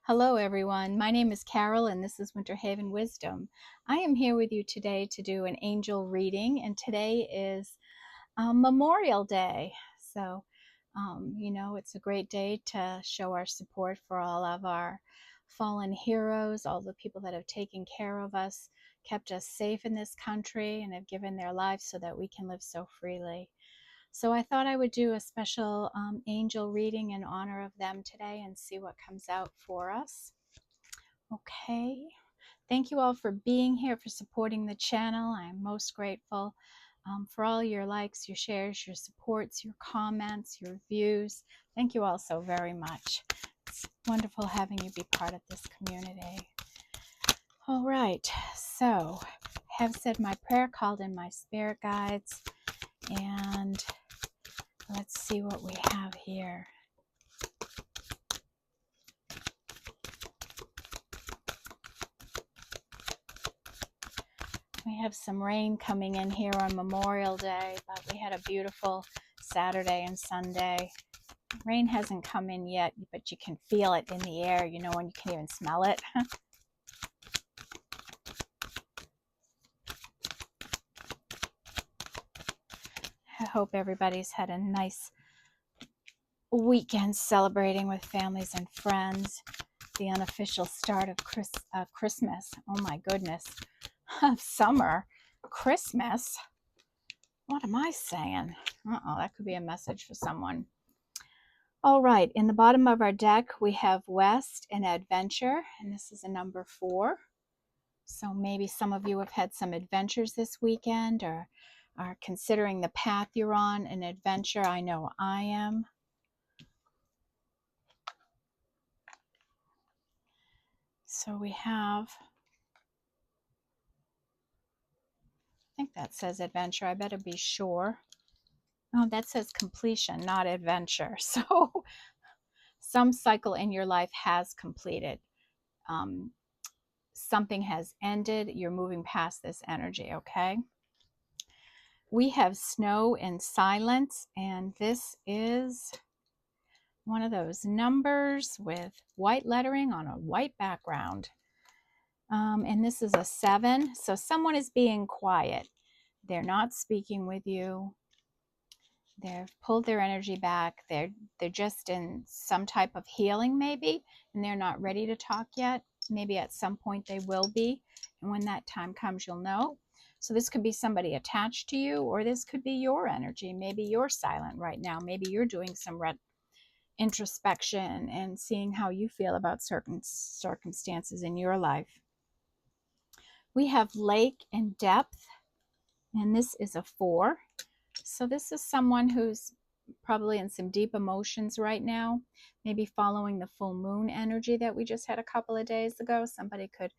Hello, everyone. My name is Carol, and this is Winter Haven Wisdom. I am here with you today to do an angel reading, and today is Memorial Day. So, it's a great day to show our support for all of our fallen heroes, all the people that have taken care of us, kept us safe in this country, and have given their lives so that we can live so freely. So I thought I would do a special angel reading in honor of them today and see what comes out for us. Okay. Thank you all for being here, for supporting the channel. I am most grateful for all your likes, your shares, your supports, your comments, your views. Thank you all so very much. It's wonderful having you be part of this community. All right. So I have said my prayer, called in my spirit guides, and let's see what we have here. We have some rain coming in here on Memorial Day, but we had a beautiful Saturday and Sunday. Rain hasn't come in yet, but you can feel it in the air, you know, when you can even smell it. I hope everybody's had a nice weekend celebrating with families and friends. The unofficial start of Christmas. Oh my goodness. Of summer. Christmas? What am I saying? Uh-oh, that could be a message for someone. All right, in the bottom of our deck, we have West and Adventure, and this is a number 4. So maybe some of you have had some adventures this weekend or are considering the path you're on an adventure. I know I am. So we have, I think that says adventure. I better be sure. Oh, that says completion, not adventure. So some cycle in your life has completed. Something has ended. You're moving past this energy, okay? We have Snow and Silence, and this is one of those numbers with white lettering on a white background. And this is a 7. So someone is being quiet. They're not speaking with you. They've pulled their energy back. They're just in some type of healing maybe, and they're not ready to talk yet. Maybe at some point they will be. And when that time comes, you'll know. So this could be somebody attached to you, or this could be your energy. Maybe you're silent right now. Maybe you're doing some introspection and seeing how you feel about certain circumstances in your life. We have Lake and Depth, and this is a 4. So this is someone who's probably in some deep emotions right now, maybe following the full moon energy that we just had a couple of days ago. Somebody could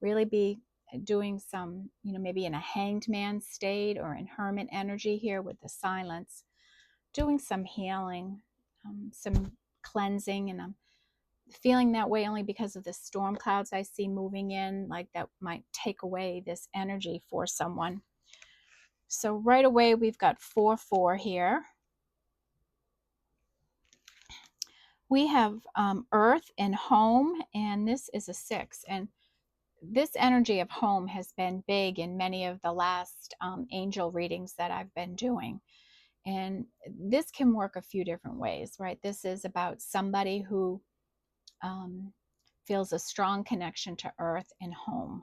really be doing some, maybe in a hanged man state or in hermit energy here with the silence, doing some healing, some cleansing. And I'm feeling that way only because of the storm clouds I see moving in, like that might take away this energy for someone. So right away, we've got 4-4 here. We have Earth and Home, and this is a 6. And this energy of home has been big in many of the last angel readings that I've been doing. And this can work a few different ways, right? This is about somebody who feels a strong connection to Earth and home.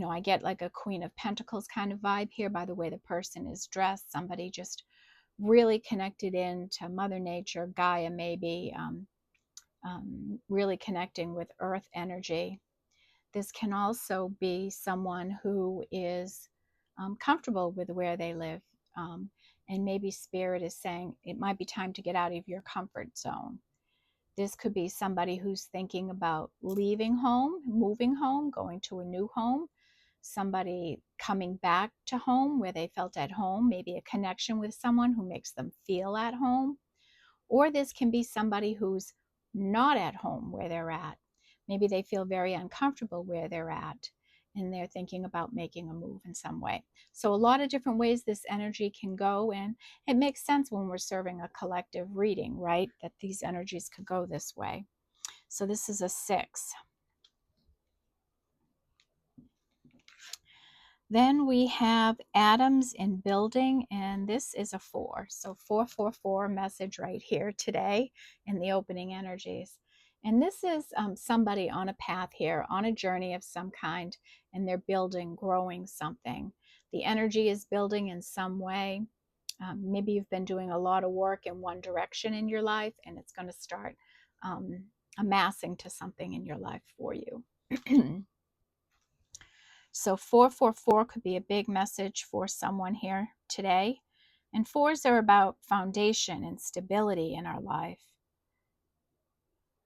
I get like a Queen of Pentacles kind of vibe here by the way the person is dressed. Somebody just really connected into Mother Nature, Gaia maybe, really connecting with Earth energy. This can also be someone who is comfortable with where they live. And maybe Spirit is saying it might be time to get out of your comfort zone. This could be somebody who's thinking about leaving home, moving home, going to a new home. Somebody coming back to home where they felt at home, maybe a connection with someone who makes them feel at home. Or this can be somebody who's not at home where they're at. Maybe they feel very uncomfortable where they're at and they're thinking about making a move in some way. So a lot of different ways this energy can go, and it makes sense when we're serving a collective reading, right? That these energies could go this way. So this is a 6. Then we have atoms in building, and this is a 4. So 444 message right here today in the opening energies. And this is somebody on a path here, on a journey of some kind, and they're building, growing something. The energy is building in some way. Maybe you've been doing a lot of work in one direction in your life, and it's going to start um, amassing to something in your life for you. So 444 could be a big message for someone here today. And 4s are about foundation and stability in our life.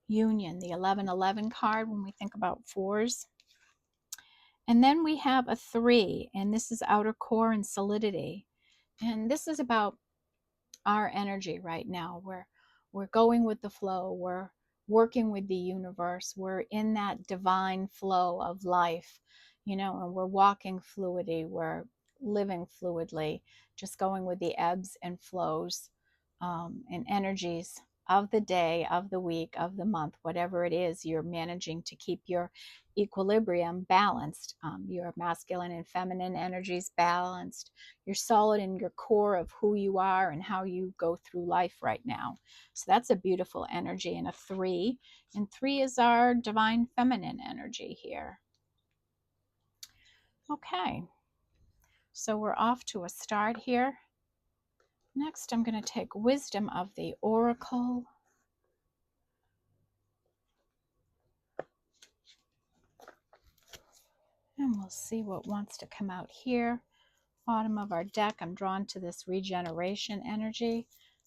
Union, the 1111 card when we think about 4s. And then we have a 3, and this is outer core and solidity. And this is about our energy right now. We're going with the flow. We're working with the universe. We're in that divine flow of life, and we're walking fluidly. We're living fluidly, just going with the ebbs and flows and energies of the day, of the week, of the month, whatever it is, you're managing to keep your equilibrium balanced, your masculine and feminine energies balanced. You're solid in your core of who you are and how you go through life right now. So that's a beautiful energy in a 3. And 3 is our divine feminine energy here. Okay, so we're off to a start here. Next, I'm going to take wisdom of the oracle. And we'll see what wants to come out here. Bottom of our deck, I'm drawn to this regeneration energy.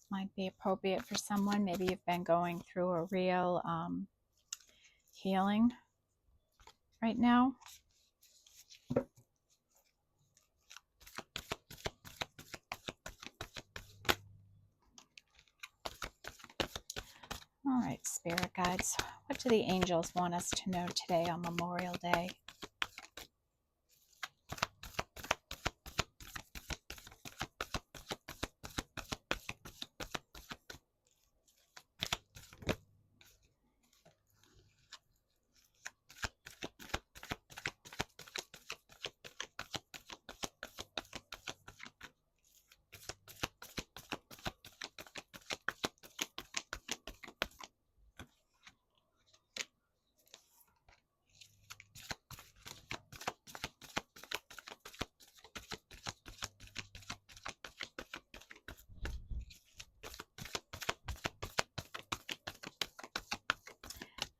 Might be appropriate for someone. Maybe you've been going through a real healing right now. All right, spirit guides, what do the angels want us to know today on Memorial Day?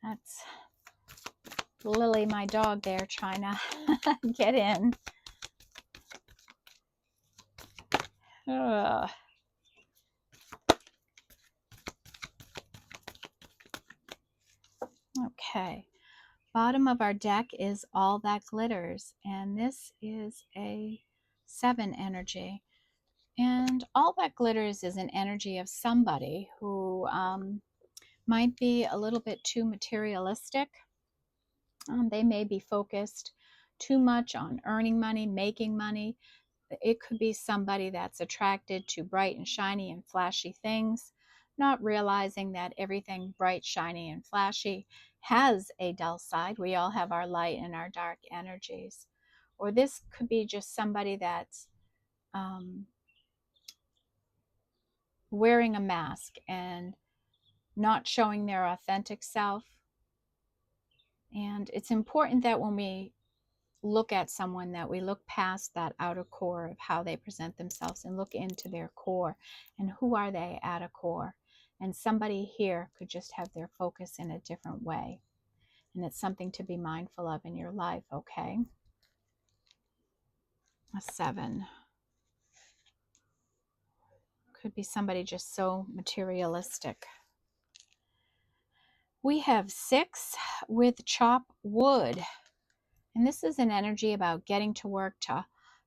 That's Lily, my dog there, trying to get in. Ugh. Okay, bottom of our deck is all that glitters, and this is a 7 energy. And all that glitters is an energy of somebody who might be a little bit too materialistic. They may be focused too much on earning money, making money. It could be somebody that's attracted to bright and shiny and flashy things, not realizing that everything bright, shiny, and flashy has a dull side. We all have our light and our dark energies. Or this could be just somebody that's wearing a mask and not showing their authentic self. And it's important that when we look at someone, that we look past that outer core of how they present themselves and look into their core and who are they at a core. And somebody here could just have their focus in a different way, and it's something to be mindful of in your life. Okay, a 7 could be somebody just so materialistic. We have 6 with chop wood. And this is an energy about getting to work,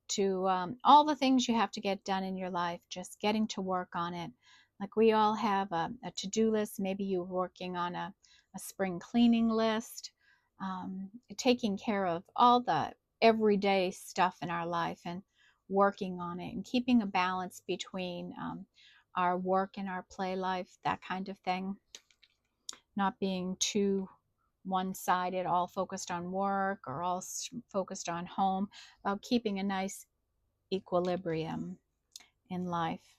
to all the things you have to get done in your life, just getting to work on it. Like we all have a to-do list. Maybe you're working on a spring cleaning list, taking care of all the everyday stuff in our life and working on it and keeping a balance between our work and our play life, that kind of thing. not being too one-sided, all focused on work or all focused on home, about keeping a nice equilibrium in life.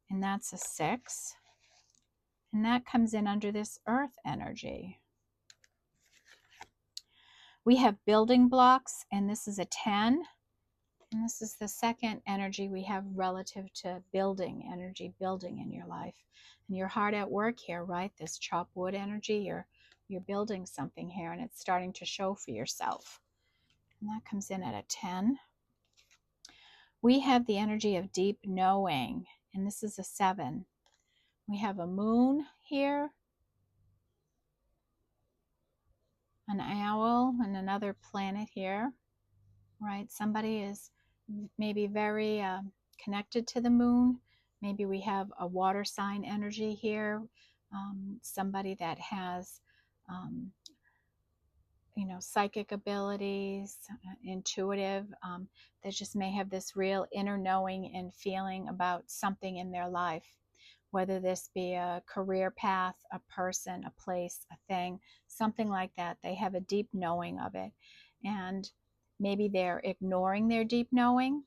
And that's a 6. And that comes in under this earth energy. We have building blocks, and this is a 10. And this is the second energy we have relative to building energy, building in your life. And you're hard at work here, right? This chop wood energy, you're building something here, and it's starting to show for yourself. And that comes in at a 10. We have the energy of deep knowing, and this is a 7. We have a moon here, an owl, and another planet here, right? Somebody is maybe very connected to the moon. Maybe we have a water sign energy here, somebody that has psychic abilities, intuitive, they just may have this real inner knowing and feeling about something in their life, whether this be a career path, a person, a place, a thing, something like that. They have a deep knowing of it, and maybe they're ignoring their deep knowing.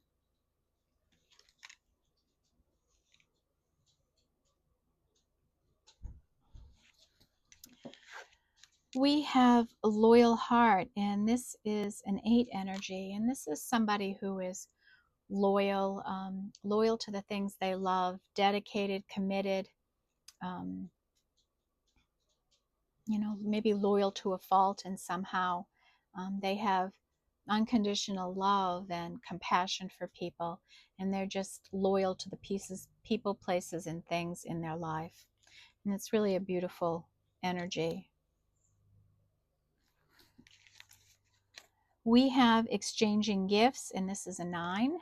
We have a loyal heart, and this is an 8 energy, and this is somebody who is loyal, loyal to the things they love, dedicated, committed, maybe loyal to a fault, and somehow they have unconditional love and compassion for people, and they're just loyal to the people, places, and things in their life. And it's really a beautiful energy. We have exchanging gifts, and this is a 9.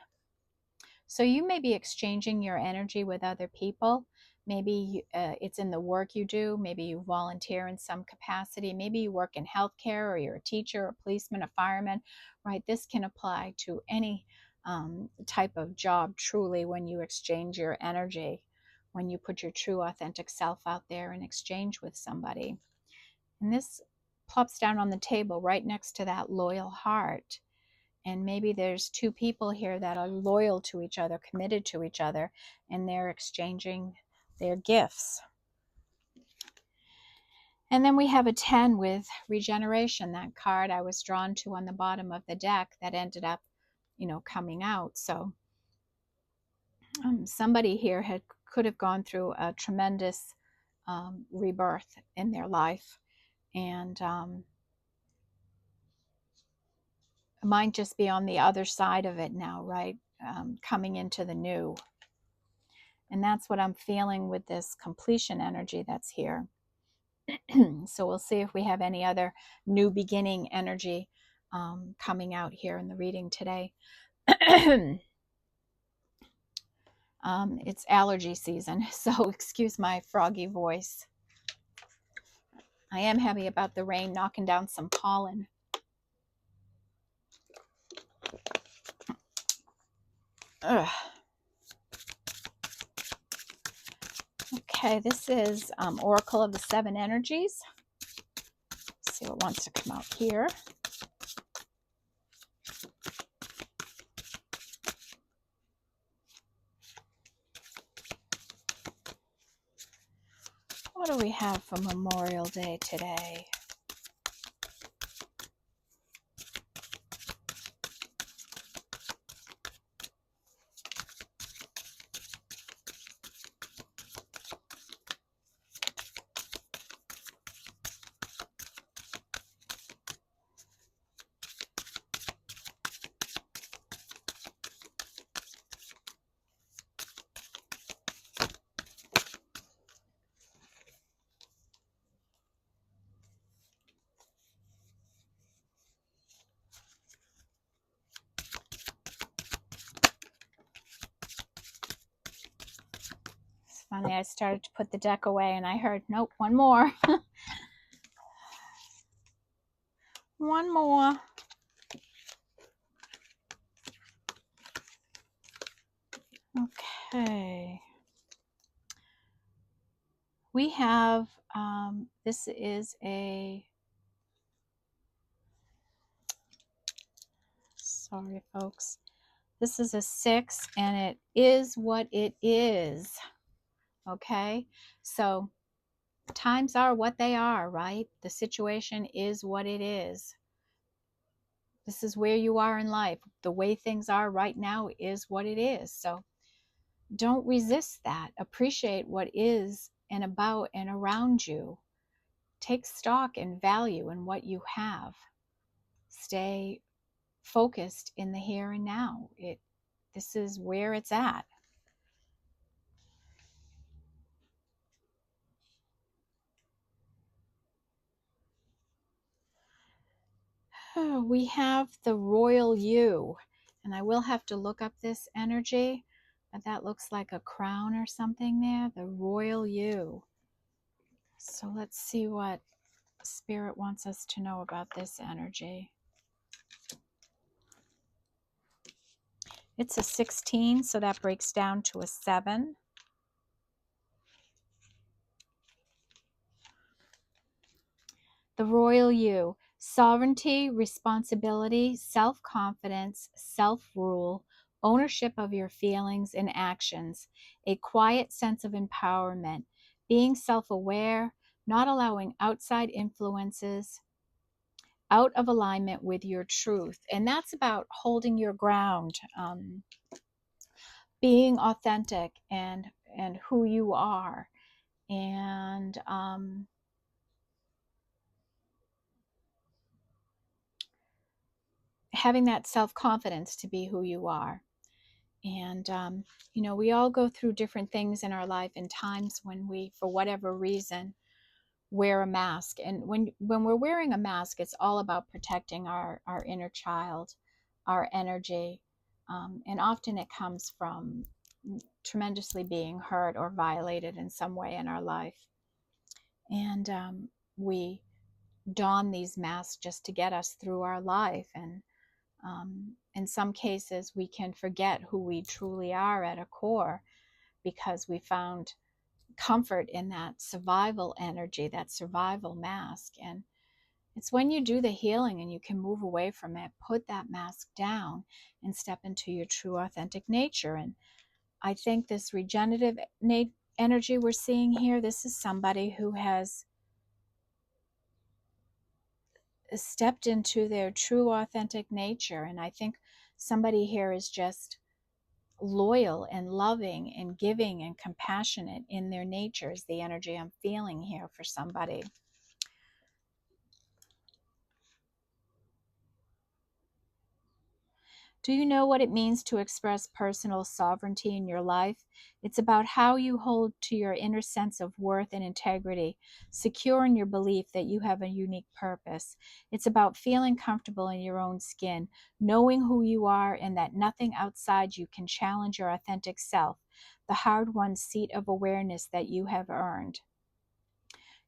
So you may be exchanging your energy with other people. Maybe it's in the work you do. Maybe you volunteer in some capacity. Maybe you work in healthcare, or you're a teacher, a policeman, a fireman, right? This can apply to any type of job, truly, when you exchange your energy, when you put your true, authentic self out there in exchange with somebody. And this plops down on the table right next to that loyal heart. And maybe there's 2 people here that are loyal to each other, committed to each other, and they're exchanging their gifts. And then we have a 10 with regeneration, that card I was drawn to on the bottom of the deck that ended up, coming out. So somebody here could have gone through a tremendous rebirth in their life, and might just be on the other side of it now, right? Coming into the new. And that's what I'm feeling with this completion energy that's here. So we'll see if we have any other new beginning energy coming out here in the reading today. It's allergy season, so excuse my froggy voice. I am happy about the rain knocking down some pollen. Ugh. Okay, this is Oracle of the 7 Energies. Let's see what wants to come out here. What do we have for Memorial Day today? Finally, I started to put the deck away and I heard, nope, one more. One more. Okay. We have, this is sorry folks, this is a 6 and it is what it is. Okay, so times are what they are, right? The situation is what it is. This is where you are in life. The way things are right now is what it is. So don't resist that. Appreciate what is and about and around you. Take stock and value in what you have. Stay focused in the here and now. This is where it's at. We have the royal you, and I will have to look up this energy, but that looks like a crown or something there. The royal you. So let's see what Spirit wants us to know about this energy. It's a 16, so that breaks down to a 7. The royal you. Sovereignty, responsibility, self-confidence, self-rule, ownership of your feelings and actions, a quiet sense of empowerment, being self-aware, not allowing outside influences out of alignment with your truth. And that's about holding your ground, being authentic and who you are, and having that self-confidence to be who you are. And we all go through different things in our life, and times when we, for whatever reason, wear a mask. And when we're wearing a mask, it's all about protecting our inner child, our energy, and often it comes from tremendously being hurt or violated in some way in our life. And we don these masks just to get us through our life. And in some cases, we can forget who we truly are at a core because we found comfort in that survival energy, that survival mask. And it's when you do the healing and you can move away from it, put that mask down and step into your true authentic nature. And I think this regenerative energy we're seeing here, this is somebody who has stepped into their true authentic nature. And I think somebody here is just loyal and loving and giving and compassionate in their nature is the energy I'm feeling here for somebody. Do you know what it means to express personal sovereignty in your life? It's about how you hold to your inner sense of worth and integrity, secure in your belief that you have a unique purpose. It's about feeling comfortable in your own skin, knowing who you are and that nothing outside you can challenge your authentic self, the hard-won seat of awareness that you have earned.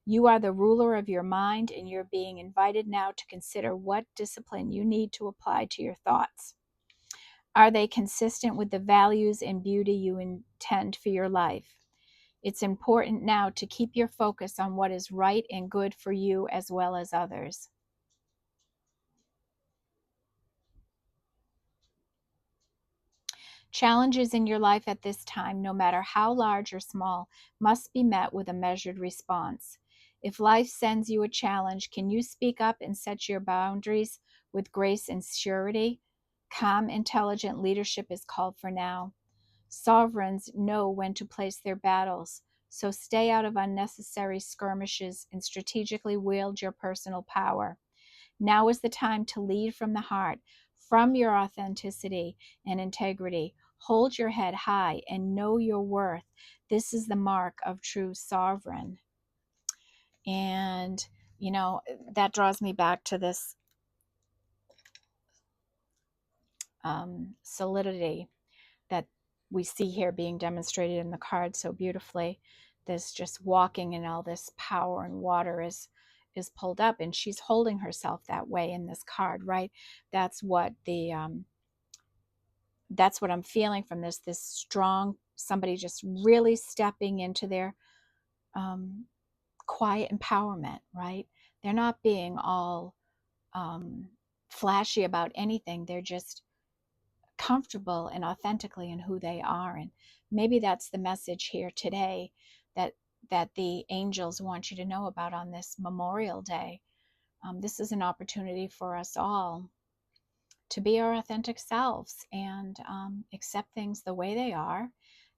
You are the ruler of your mind, and you're being invited now to consider what discipline you need to apply to your thoughts. Are they consistent with the values and beauty you intend for your life? It's important now to keep your focus on what is right and good for you as well as others. Challenges in your life at this time, no matter how large or small, must be met with a measured response. If life sends you a challenge, can you speak up and set your boundaries with grace and surety? Calm, intelligent leadership is called for now. Sovereigns know when to place their battles, so stay out of unnecessary skirmishes and strategically wield your personal power. Now is the time to lead from the heart, from your authenticity and integrity. Hold your head high and know your worth. This is the mark of true sovereign. And, that draws me back to this solidity that we see here being demonstrated in the card so beautifully. This just walking in all this power and water is pulled up, and she's holding herself that way in this card, right? That's what that's what I'm feeling from this strong somebody just really stepping into their quiet empowerment, right? They're not being all um, flashy about anything. They're just comfortable and authentically in who they are. And maybe that's the message here today that the angels want you to know about on this Memorial Day. This is an opportunity for us all to be our authentic selves and accept things the way they are,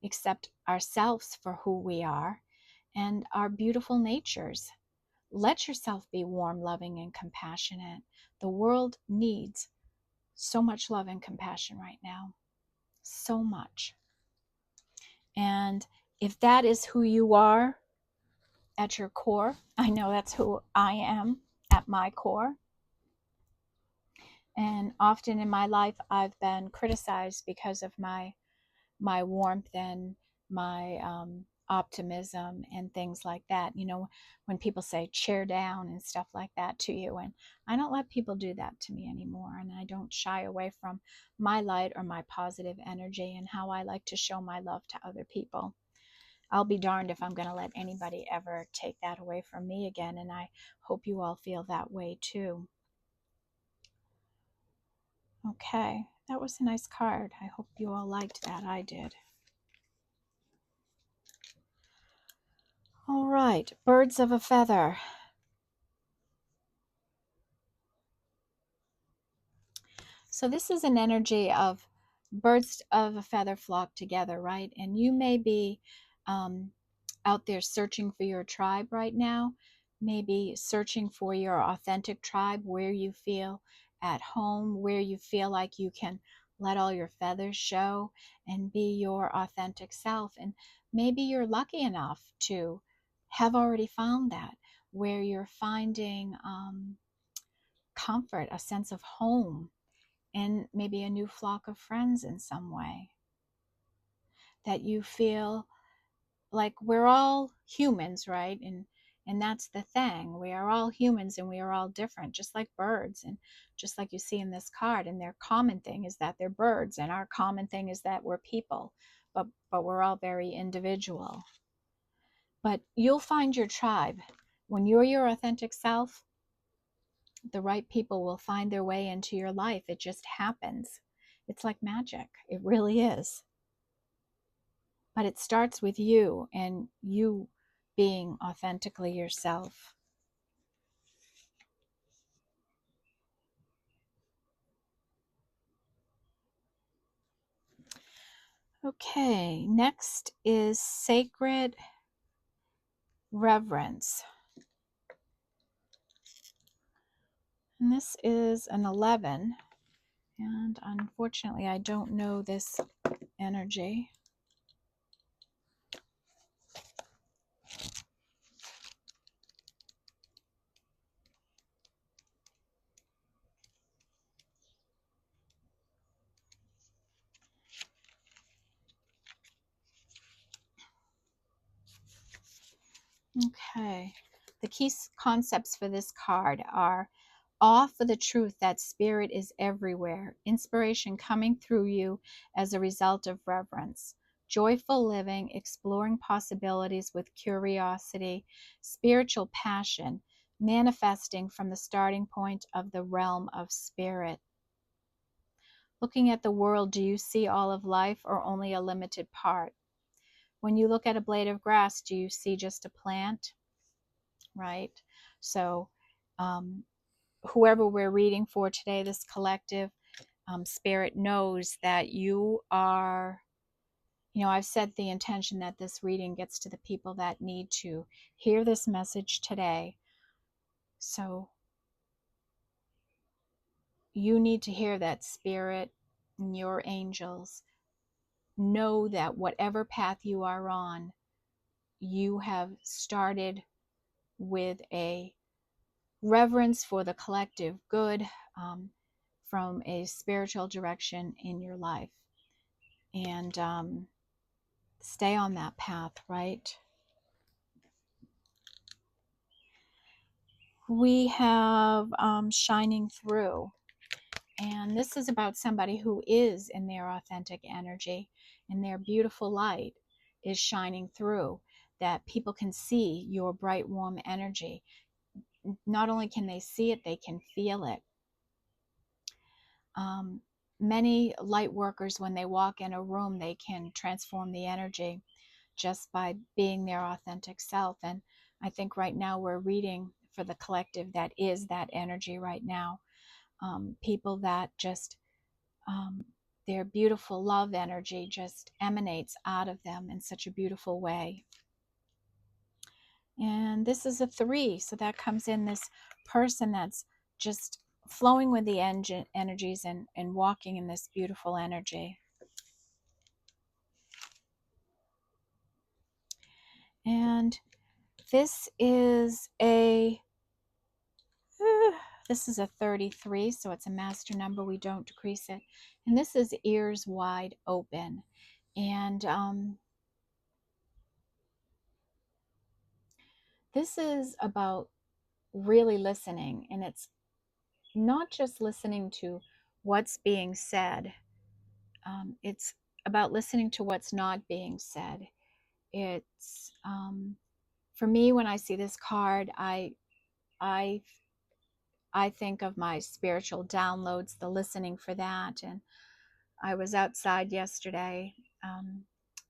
accept ourselves for who we are and our beautiful natures. Let yourself be warm, loving, and compassionate. The world needs so much love and compassion right now. So much. And if that is who you are at your core, I know that's who I am at my core. And often in my life, I've been criticized because of my warmth and my optimism and things like that. You know, when people say cheer down and stuff like that to you. And I don't let people do that to me anymore. And I don't shy away from my light or my positive energy and how I like to show my love to other people. I'll be darned if I'm going to let anybody ever take that away from me again. And I hope you all feel that way too. Okay, that was a nice card. I hope you all liked that. I did. All right, birds of a feather. So this is an energy of birds of a feather flock together, right? And you may be out there searching for your tribe right now, maybe searching for your authentic tribe where you feel at home, where you feel like you can let all your feathers show and be your authentic self. And maybe you're lucky enough to have already found that, where you're finding comfort, a sense of home, and maybe a new flock of friends in some way. That you feel like we're all humans, right? And that's the thing. We are all humans and we are all different, just like birds. And just like you see in this card, and their common thing is that they're birds, and our common thing is that we're people, but we're all very individual. But you'll find your tribe. When you're your authentic self, the right people will find their way into your life. It just happens. It's like magic. It really is. But it starts with you and you being authentically yourself. Okay, next is sacred reverence. And this is an 11. And unfortunately, I don't know this energy. Okay, the key concepts for this card are awe for the truth that spirit is everywhere, inspiration coming through you as a result of reverence, joyful living, exploring possibilities with curiosity, spiritual passion, manifesting from the starting point of the realm of spirit. Looking at the world, do you see all of life or only a limited part? When you look at a blade of grass, do you see just a plant? Right? So, whoever we're reading for today, this collective, spirit knows that you are, I've set the intention that this reading gets to the people that need to hear this message today. So you need to hear that spirit and your angels know that whatever path you are on, you have started with a reverence for the collective good, from a spiritual direction in your life. And stay on that path, right? We have shining through. And this is about somebody who is in their authentic energy and their beautiful light is shining through. that people can see your bright, warm energy. Not only can they see it, they can feel it. Um, Many light workers, when they walk in a room, they can transform the energy just by being their authentic self. And I think right now we're reading for the collective that is that energy right now. People that just, um, their beautiful love energy just emanates out of them in such a beautiful way. And this is a 3, so that comes in this person that's just flowing with the energies and walking in this beautiful energy. And this is a this is a 33, so it's a master number. We don't decrease it. And this is ears wide open. And this is about really listening. And it's not just listening to what's being said, it's about listening to what's not being said. It's for me, when I see this card, I I think of my spiritual downloads, the listening for that. And I was outside yesterday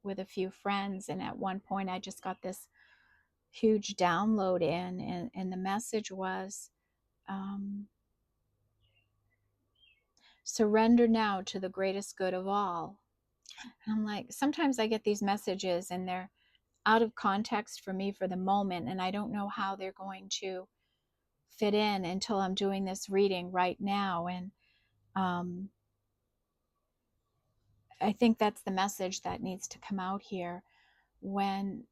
with a few friends, and at one point I just got this huge download in, and the message was, surrender now to the greatest good of all. And I'm like, sometimes I get these messages and they're out of context for me for the moment, and I don't know how they're going to fit in until I'm doing this reading right now. And um, I think that's the message that needs to come out here when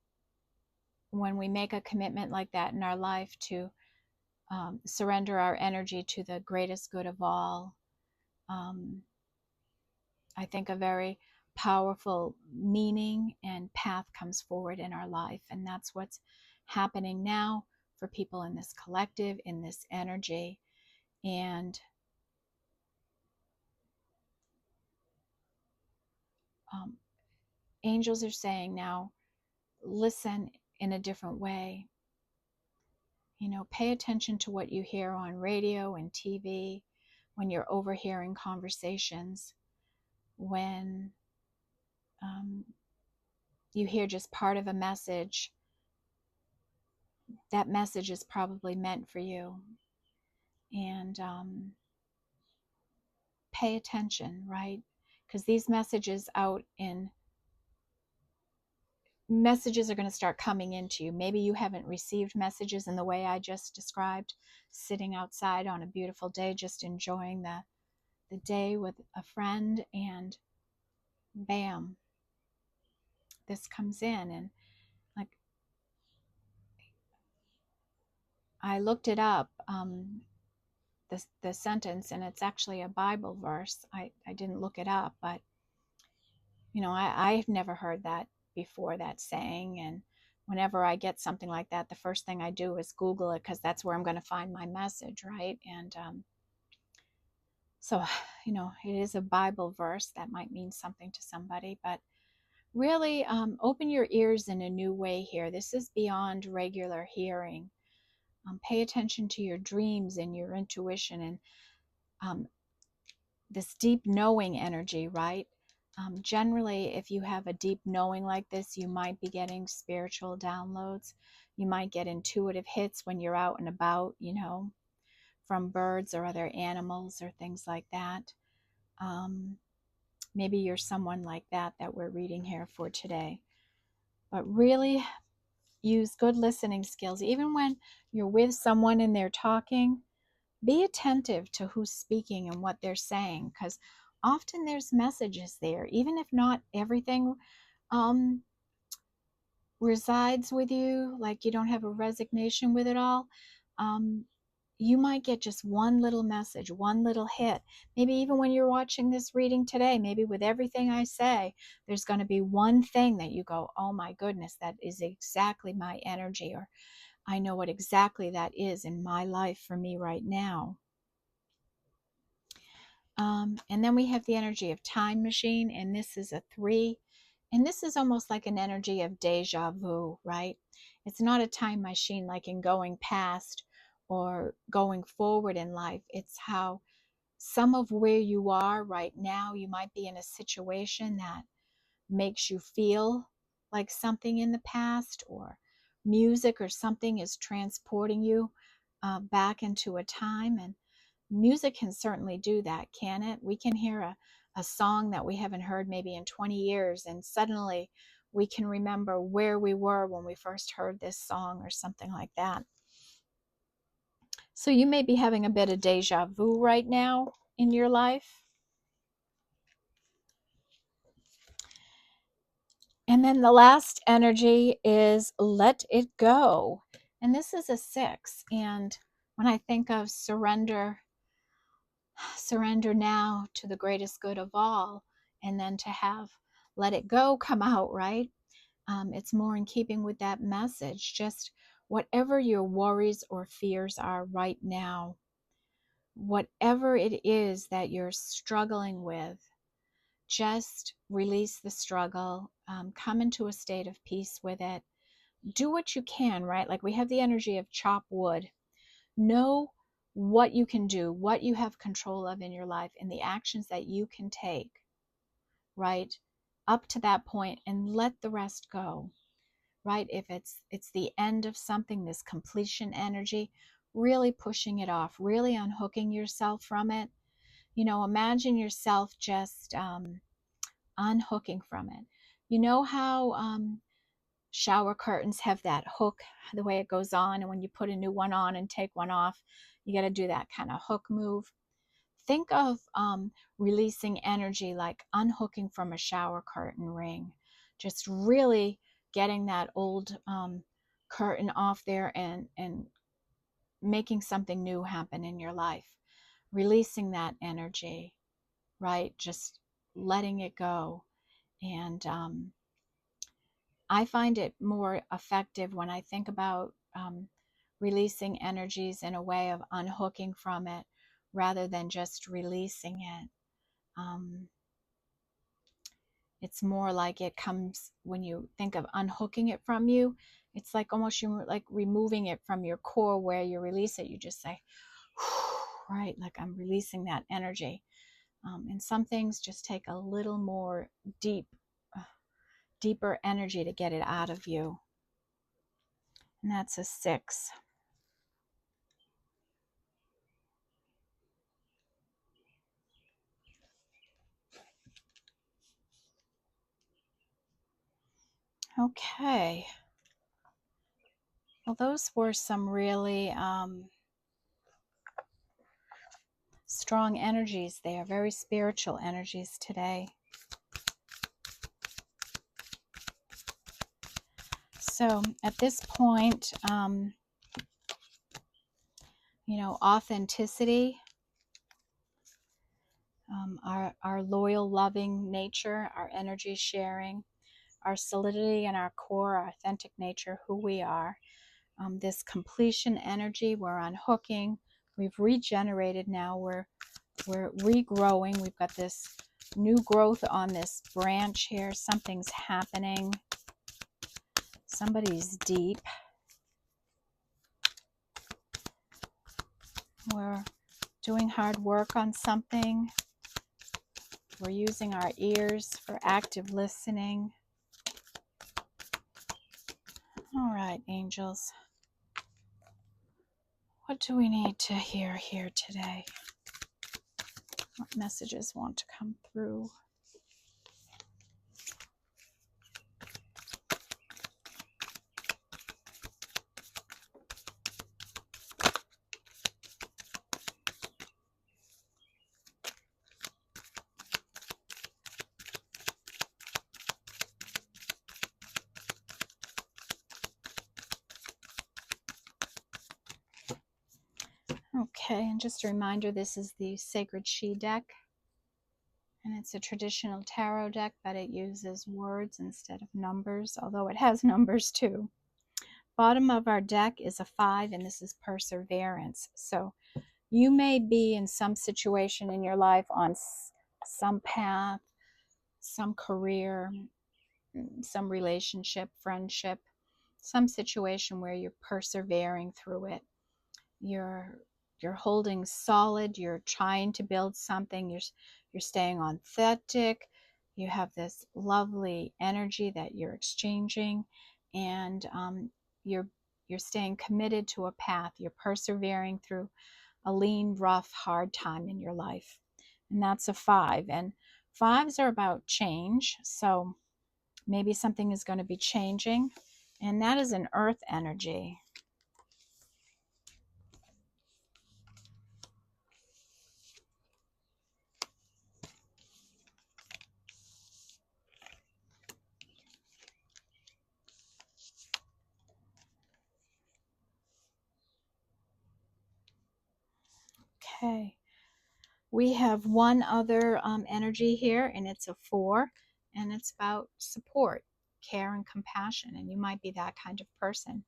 we make a commitment like that in our life to surrender our energy to the greatest good of all. Um, I think a very powerful meaning and path comes forward in our life, and that's what's happening now for people in this collective, in this energy. And angels are saying now, listen in a different way. You know, pay attention to what you hear on radio and TV, when you're overhearing conversations, when you hear just part of a message. That message is probably meant for you. And pay attention, right? Because these messages messages are going to start coming into you. Maybe you haven't received messages in the way I just described, sitting outside on a beautiful day, just enjoying the day with a friend, and bam, this comes in. And like, I looked it up, the sentence, and it's actually a Bible verse. I didn't look it up, but you know, I've never heard that before, that saying. And whenever I get something like that, the first thing I do is Google it, because that's where I'm going to find my message, right? And so, you know, it is a Bible verse that might mean something to somebody, but really open your ears in a new way here. This is beyond regular hearing. Pay attention to your dreams and your intuition, and um, this deep knowing energy, right? Generally, if you have a deep knowing like this, you might be getting spiritual downloads. You might get intuitive hits when you're out and about, you know, from birds or other animals or things like that. Maybe you're someone like that we're reading here for today. But really use good listening skills. Even when you're with someone and they're talking, be attentive to who's speaking and what they're saying, because often there's messages there, even if not everything um, resides with you, like you don't have a resignation with it all. um, you might get just one little message, one little hit. Maybe even when you're watching this reading today, maybe with everything I say, there's going to be one thing that you go, oh my goodness, that is exactly my energy, or I know what exactly that is in my life for me right now. And then we have the energy of time machine, and this is a 3. And this is almost like an energy of deja vu, right? It's not a time machine like in going past or going forward in life. It's how some of where you are right now, you might be in a situation that makes you feel like something in the past, or music or something is transporting you back into a time. And music can certainly do that, can it? We can hear a song that we haven't heard maybe in 20 years, and suddenly we can remember where we were when we first heard this song or something like that. So you may be having a bit of deja vu right now in your life. And then the last energy is let it go. And this is a 6. And when I think of surrender, surrender now to the greatest good of all, and then to have let it go come out, right? It's more in keeping with that message. Just whatever your worries or fears are right now, whatever it is that you're struggling with, just release the struggle, come into a state of peace with it. Do what you can, right? Like we have the energy of chop wood. Know what you can do, what you have control of in your life, and the actions that you can take, right? Up to that point, and let the rest go, right? If it's the end of something, this completion energy, really pushing it off, really unhooking yourself from it. Imagine yourself just unhooking from it. You know how shower curtains have that hook, the way it goes on, and when you put a new one on and take one off, you got to do that kind of hook move. Think of releasing energy like unhooking from a shower curtain ring, just really getting that old curtain off there, and making something new happen in your life, releasing that energy, right? Just letting it go. And I find it more effective when I think about releasing energies in a way of unhooking from it rather than just releasing it. Um, it's more like it comes when you think of unhooking it from you. It's like almost you like removing it from your core where you release it. You just say, right, like I'm releasing that energy. And some things just take a little more deeper energy to get it out of you. And that's a 6. Okay. Well, those were some really strong energies there, very spiritual energies today. So at this point, authenticity, our loyal, loving nature, our energy sharing, our solidity and our core, our authentic nature, who we are. This completion energy, we're unhooking. We've regenerated now. We're regrowing. We've got this new growth on this branch here. Something's happening. Somebody's deep. We're doing hard work on something. We're using our ears for active listening. All right, angels. What do we need to hear here today? What messages want to come through? Okay, and just a reminder, this is the Sacred She deck. And it's a traditional tarot deck, but it uses words instead of numbers, although it has numbers too. Bottom of our deck is a 5, and this is perseverance. So you may be in some situation in your life on some path, some career, some relationship, friendship, some situation where you're persevering through it. You're you're holding solid, you're trying to build something, you're staying authentic, you have this lovely energy that you're exchanging, and you're you're staying committed to a path. You're persevering through a lean, rough, hard time in your life. And that's a 5. And 5s are about change. So maybe something is going to be changing. And that is an earth energy. Okay. We have one other energy here, and it's a 4, and it's about support, care, and compassion. And you might be that kind of person.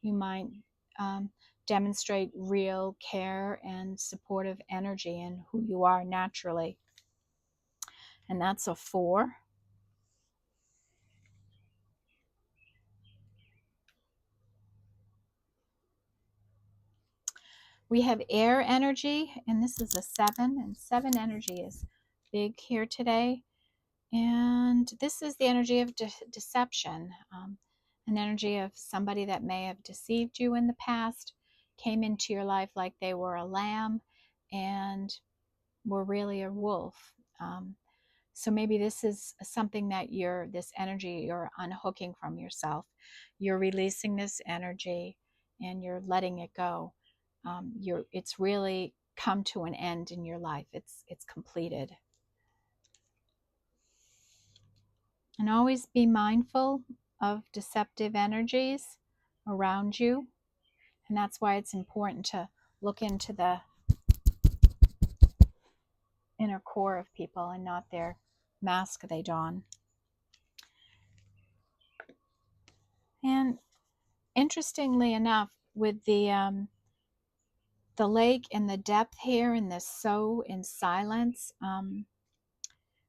You might um, demonstrate real care and supportive energy in who you are naturally. And that's a 4. We have air energy, and this is a 7, and 7 energy is big here today. And this is the energy of deception, an energy of somebody that may have deceived you in the past, came into your life like they were a lamb and were really a wolf. So maybe this is something that this energy you're unhooking from yourself. You're releasing this energy and you're letting it go. It's really come to an end in your life. It's completed. And always be mindful of deceptive energies around you. And that's why it's important to look into the inner core of people and not their mask they don. And interestingly enough, with the lake and the depth here and the so in silence,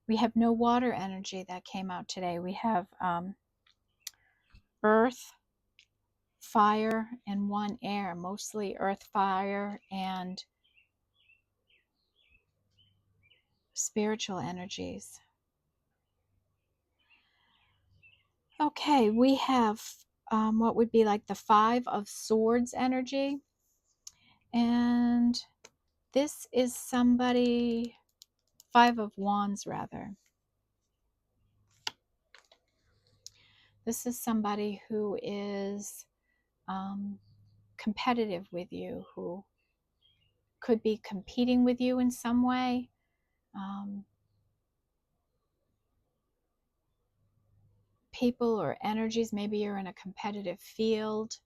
we have no water energy that came out today. We have earth, fire, and 1 air, mostly earth, fire, and spiritual energies. Okay, we have what would be like the 5 of swords energy. And this is somebody, 5 of wands rather. This is somebody who is competitive with you, who could be competing with you in some way. Um, People or energies, maybe you're in a competitive field.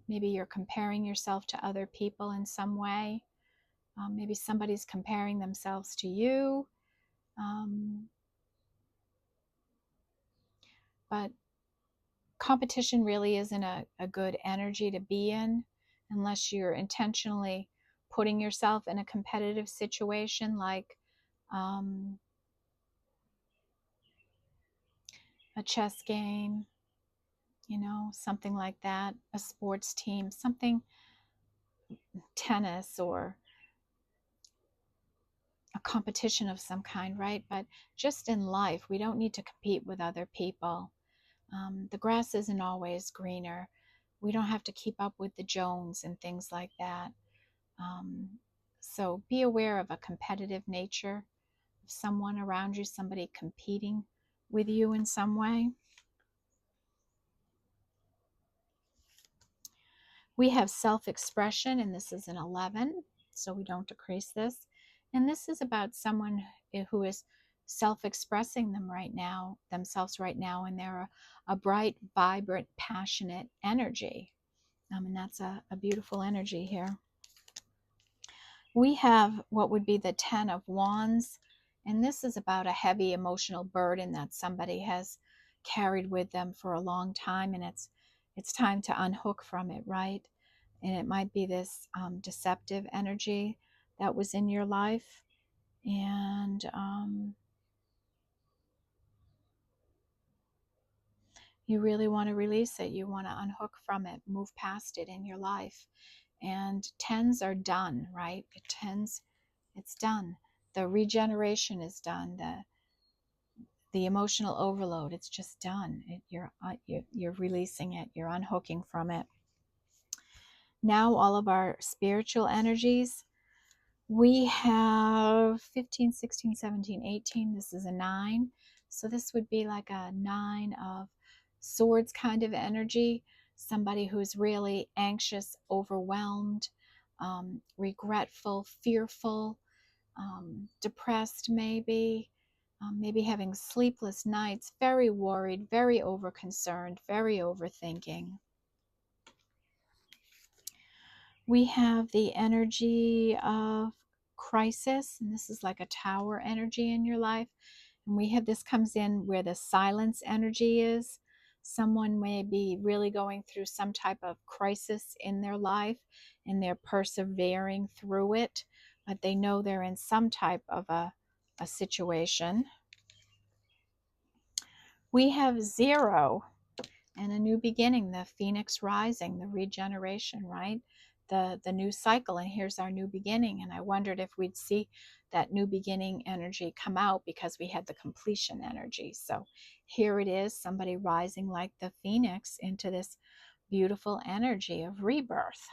Maybe you're comparing yourself to other people in some way. Maybe somebody's comparing themselves to you. But competition really isn't a good energy to be in unless you're intentionally putting yourself in a competitive situation, like a chess game, something like that, a sports team, something, tennis, or a competition of some kind, right? But just in life, we don't need to compete with other people. The grass isn't always greener. We don't have to keep up with the Jones and things like that. Um, so be aware of a competitive nature of someone around you, somebody competing with you in some way. We have self-expression, and this is an 11, so we don't decrease this. And this is about someone who is self-expressing themselves right now, and they're a bright, vibrant, passionate energy. And that's a beautiful energy here. We have what would be the 10 of wands, and this is about a heavy emotional burden that somebody has carried with them for a long time, and it's time to unhook from it, right? And it might be this deceptive energy that was in your life, and You really want to release it. You want to unhook from it, move past it in your life. And tens are done, right? Tens, it's done. The regeneration is done. The emotional overload, it's just done. You're releasing it. You're unhooking from it. Now all of our spiritual energies, we have 15, 16, 17, 18. This is a 9. So this would be like a 9 of swords kind of energy. Somebody who's really anxious, overwhelmed, regretful, fearful, depressed maybe, maybe having sleepless nights, very worried, very overconcerned, very overthinking. We have the energy of crisis, and this is like a tower energy in your life. And we have this comes in where the silence energy is. Someone may be really going through some type of crisis in their life and they're persevering through it, but they know they're in some type of a situation. We have 0 and a new beginning, the phoenix rising, the regeneration, right? The new cycle, and here's our new beginning. And I wondered if we'd see that new beginning energy come out because we had the completion energy. So here it is, somebody rising like the phoenix into this beautiful energy of rebirth.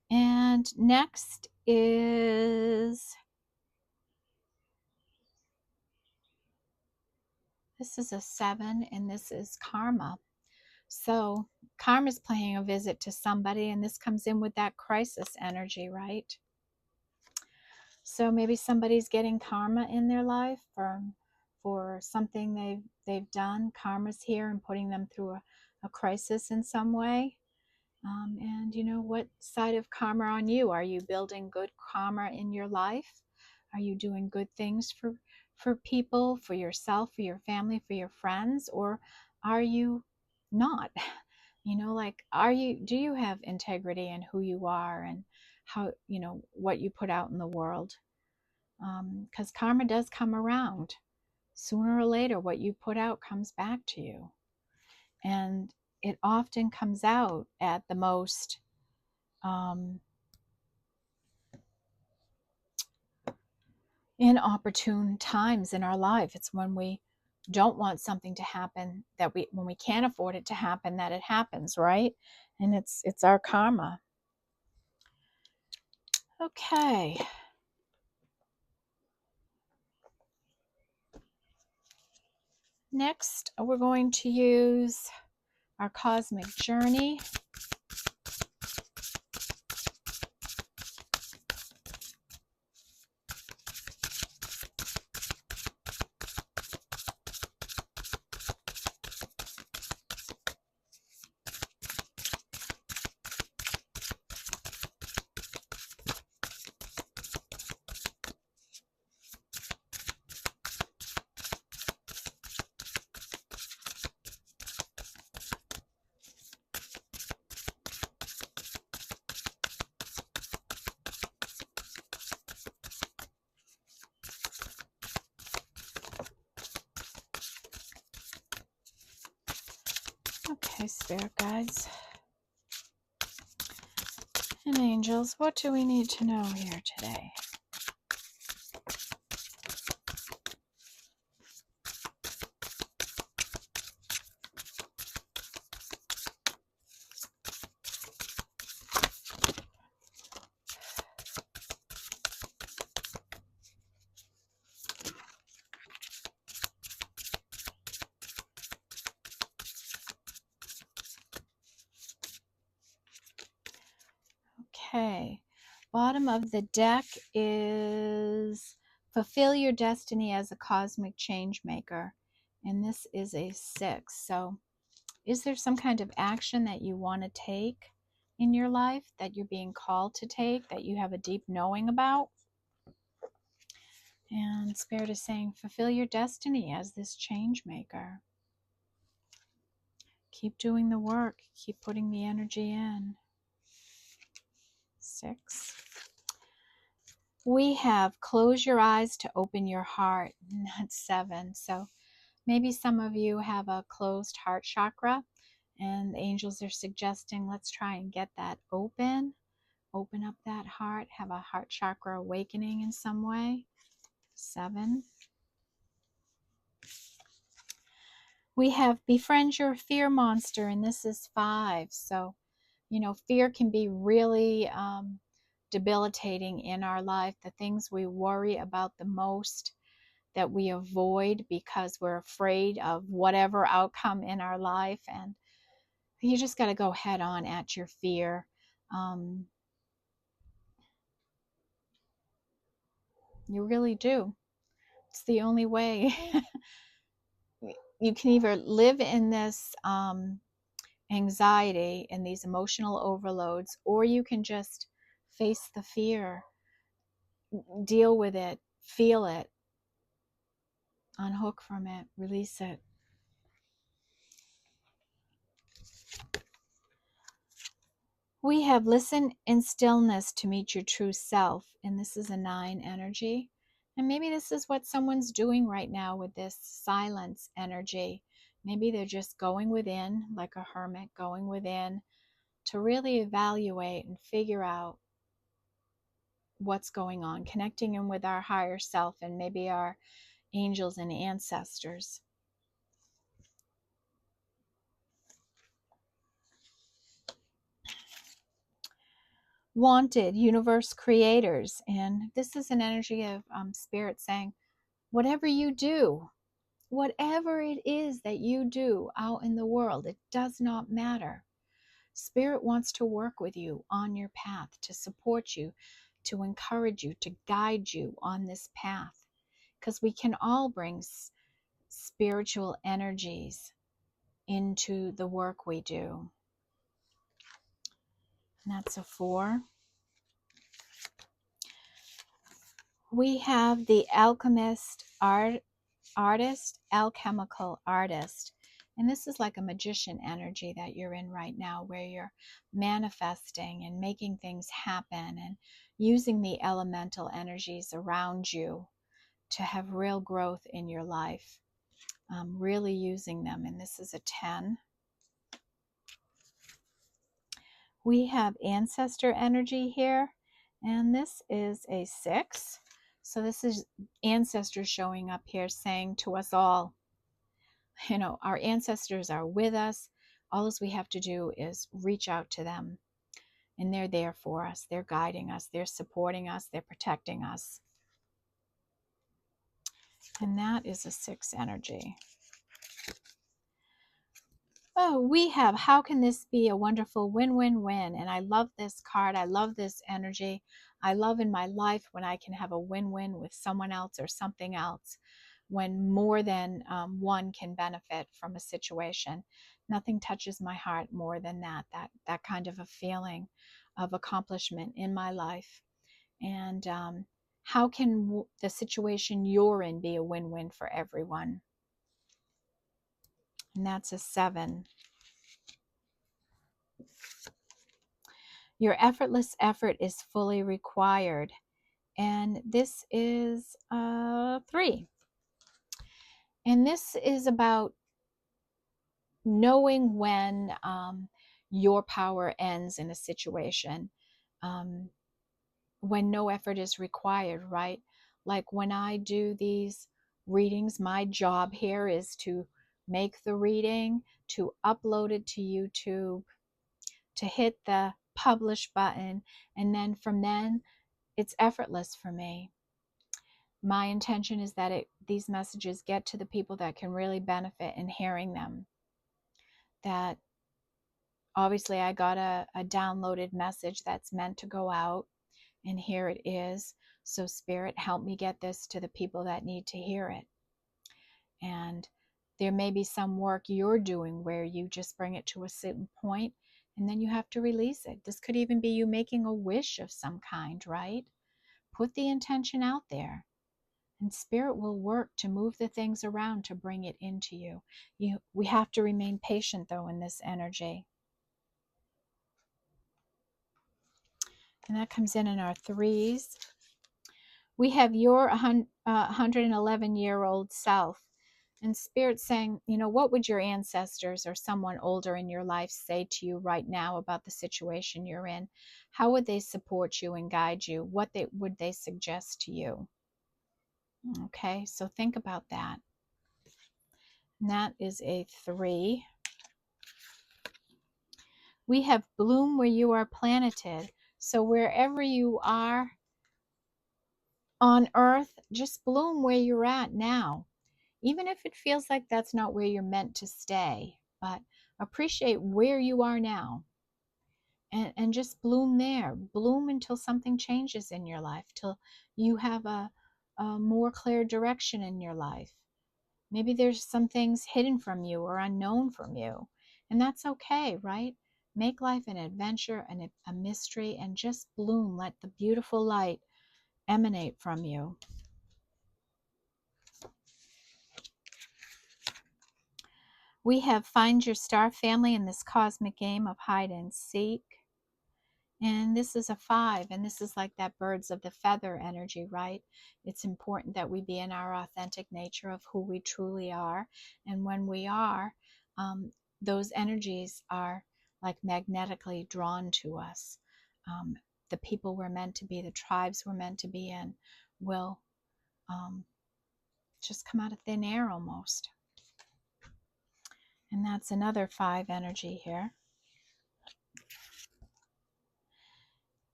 And next is, this is a 7, and this is karma. So karma's paying a visit to somebody, and this comes in with that crisis energy, right? So maybe somebody's getting karma in their life for something they've done. Karma's here and putting them through a crisis in some way. And you know, what side of karma on you? Are you building good karma in your life? Are you doing good things for people, for yourself, for your family, for your friends, or are you not? You know, like, do you have integrity in who you are and how, you know, what you put out in the world? Because karma does come around. Sooner or later, what you put out comes back to you. And it often comes out at the most inopportune times in our life. It's when we don't want something to happen, when we can't afford it to happen, that it happens, right? And it's our karma. Okay. Next, we're going to use our cosmic journey. Okay, spirit guides and angels, what do we need to know here today? Okay, bottom of the deck is fulfill your destiny as a cosmic change maker, and this is a 6. So is there some kind of action that you want to take in your life, that you're being called to take, that you have a deep knowing about? And Spirit is saying, fulfill your destiny as this change maker. Keep doing the work. Keep putting the energy in. 6. We have close your eyes to open your heart. And that's 7. So Maybe some of you have a closed heart chakra, and the angels are suggesting let's try and get that open. Open up that heart, have a heart chakra awakening in some way. 7. We have befriend your fear monster, and this is 5. So, fear can be really debilitating in our life. The things we worry about the most, that we avoid because we're afraid of whatever outcome in our life. And you just got to go head on at your fear. You really do. It's the only way. You can either live in this anxiety and these emotional overloads, or you can just face the fear, deal with it, feel it, unhook from it, release it. We have listen in stillness to meet your true self, and this is a 9 energy. And maybe this is what someone's doing right now with this silence energy. Maybe they're just going within, like a hermit, going within to really evaluate and figure out what's going on, connecting in with our higher self and maybe our angels and ancestors. Wanted universe creators, and this is an energy of spirit saying, whatever you do, whatever it is that you do out in the world, it does not matter. Spirit wants to work with you on your path, to support you, to encourage you, to guide you on this path, because we can all bring spiritual energies into the work we do. And that's a 4. We have the alchemist artist, alchemical artist. And this is like a magician energy that you're in right now, where you're manifesting and making things happen and using the elemental energies around you to have real growth in your life. Really using them. And this is a 10. We have ancestor energy here, and this is a 6. So this is ancestors showing up here saying to us all, our ancestors are with us. All we have to do is reach out to them, and they're there for us. They're guiding us, they're supporting us, they're protecting us. And that is a 6 energy. Oh, we have, how can this be a wonderful win-win-win? And I love this card. I love this energy. I love in my life when I can have a win-win with someone else or something else, when more than one can benefit from a situation. Nothing touches my heart more than that kind of a feeling of accomplishment in my life. And how can the situation you're in be a win-win for everyone? And that's a 7. Your effortless effort is fully required. And this is 3. And this is about knowing when your power ends in a situation, when no effort is required, right? Like when I do these readings, my job here is to make the reading, to upload it to YouTube, to hit the publish button, and then from then it's effortless for me. My intention is that these messages get to the people that can really benefit in hearing them. That obviously I got a downloaded message that's meant to go out, and here it is. So Spirit, help me get this to the people that need to hear it. And there may be some work you're doing where you just bring it to a certain point and then you have to release it. This could even be you making a wish of some kind, right? Put the intention out there, and Spirit will work to move the things around to bring it into you. We have to remain patient, though, in this energy. And that comes in our 3s. We have your 111-year-old self. And Spirit's saying, what would your ancestors or someone older in your life say to you right now about the situation you're in? How would they support you and guide you? Would they suggest to you? Okay, so think about that. And that is a 3. We have bloom where you are planted. So wherever you are on earth, just bloom where you're at now. Even if it feels like that's not where you're meant to stay, but appreciate where you are now, and just bloom there. Bloom until something changes in your life, till you have a more clear direction in your life. Maybe there's some things hidden from you or unknown from you, and that's okay, right? Make life an adventure and a mystery, and just bloom. Let the beautiful light emanate from you. We have find your star family in this cosmic game of hide and seek. And this is a 5, and this is like that birds of the feather energy, right? It's important that we be in our authentic nature of who we truly are. And when we are, those energies are like magnetically drawn to us. Um, the people we're meant to be, the tribes we're meant to be in, will just come out of thin air almost. And that's another 5 energy here.